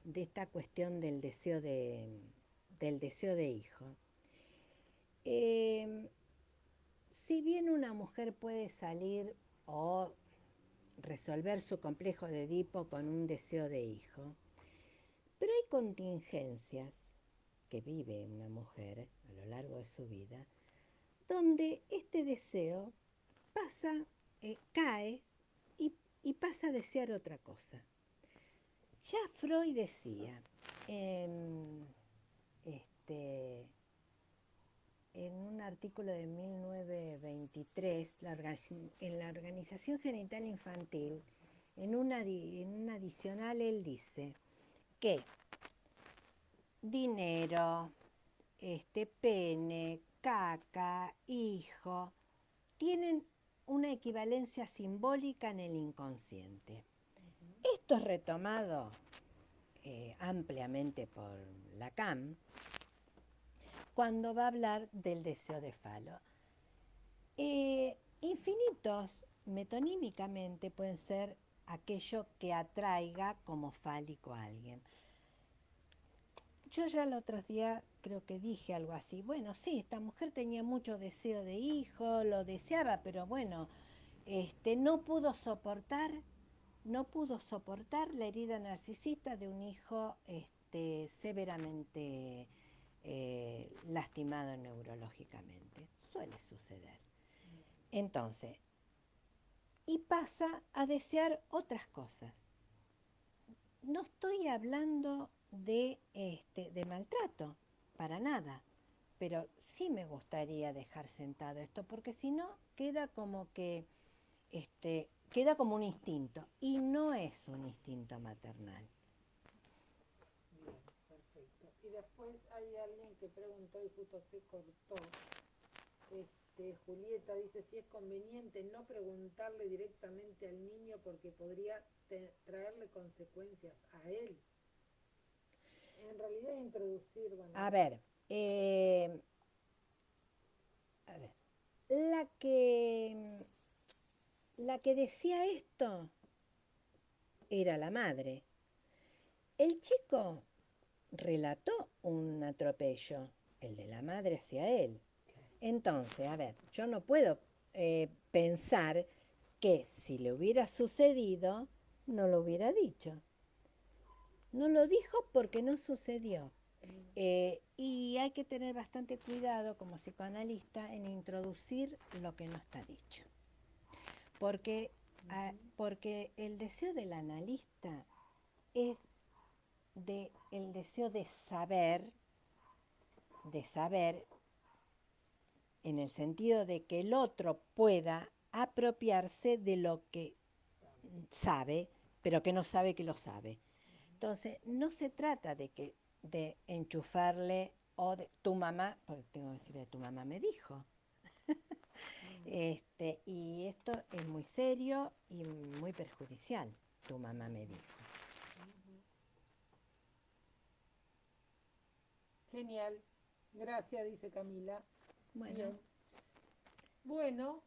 de esta cuestión del deseo de hijo. Eh, si bien una mujer puede salir o resolver su complejo de Edipo con un deseo de hijo, pero hay contingencias que vive una mujer a lo largo de su vida, donde este deseo cae y pasa a desear otra cosa. Ya Freud decía en, este, en un artículo de 1923, en la Organización Genital Infantil, en un adicional, él dice que dinero, pene, caca, hijo, tienen una equivalencia simbólica en el inconsciente. Esto es retomado ampliamente por Lacan cuando va a hablar del deseo de falo. Infinitos metonímicamente pueden ser aquello que atraiga como fálico a alguien. Yo ya el otro día creo que dije algo así. Bueno, sí, esta mujer tenía mucho deseo de hijo, lo deseaba, pero bueno, no pudo soportar la herida narcisista de un hijo severamente lastimado neurológicamente. Suele suceder. Entonces, y pasa a desear otras cosas. No estoy hablando de maltrato, para nada, pero sí me gustaría dejar sentado esto, porque si no queda como que queda como un instinto, y no es un instinto maternal. Bien, perfecto. Y después hay alguien que preguntó y justo se cortó. Julieta dice si es conveniente no preguntarle directamente al niño porque podría traerle consecuencias a él. En realidad introducir, bueno, A ver, eh, a ver, la que, la que decía esto era la madre. El chico relató un atropello, el de la madre hacia él. Entonces, a ver, yo no puedo pensar que si le hubiera sucedido, no lo hubiera dicho. No lo dijo porque no sucedió. Y hay que tener bastante cuidado como psicoanalista en introducir lo que no está dicho. Porque, porque el deseo del analista es el deseo de saber en el sentido de que el otro pueda apropiarse de lo que sabe, pero que no sabe que lo sabe. Entonces, no se trata de enchufarle o de tu mamá, porque tengo que decirle, tu mamá me dijo. Y esto es muy serio y muy perjudicial, tu mamá me dijo. Genial. Gracias, dice Camila. Bueno, Bien. Bueno,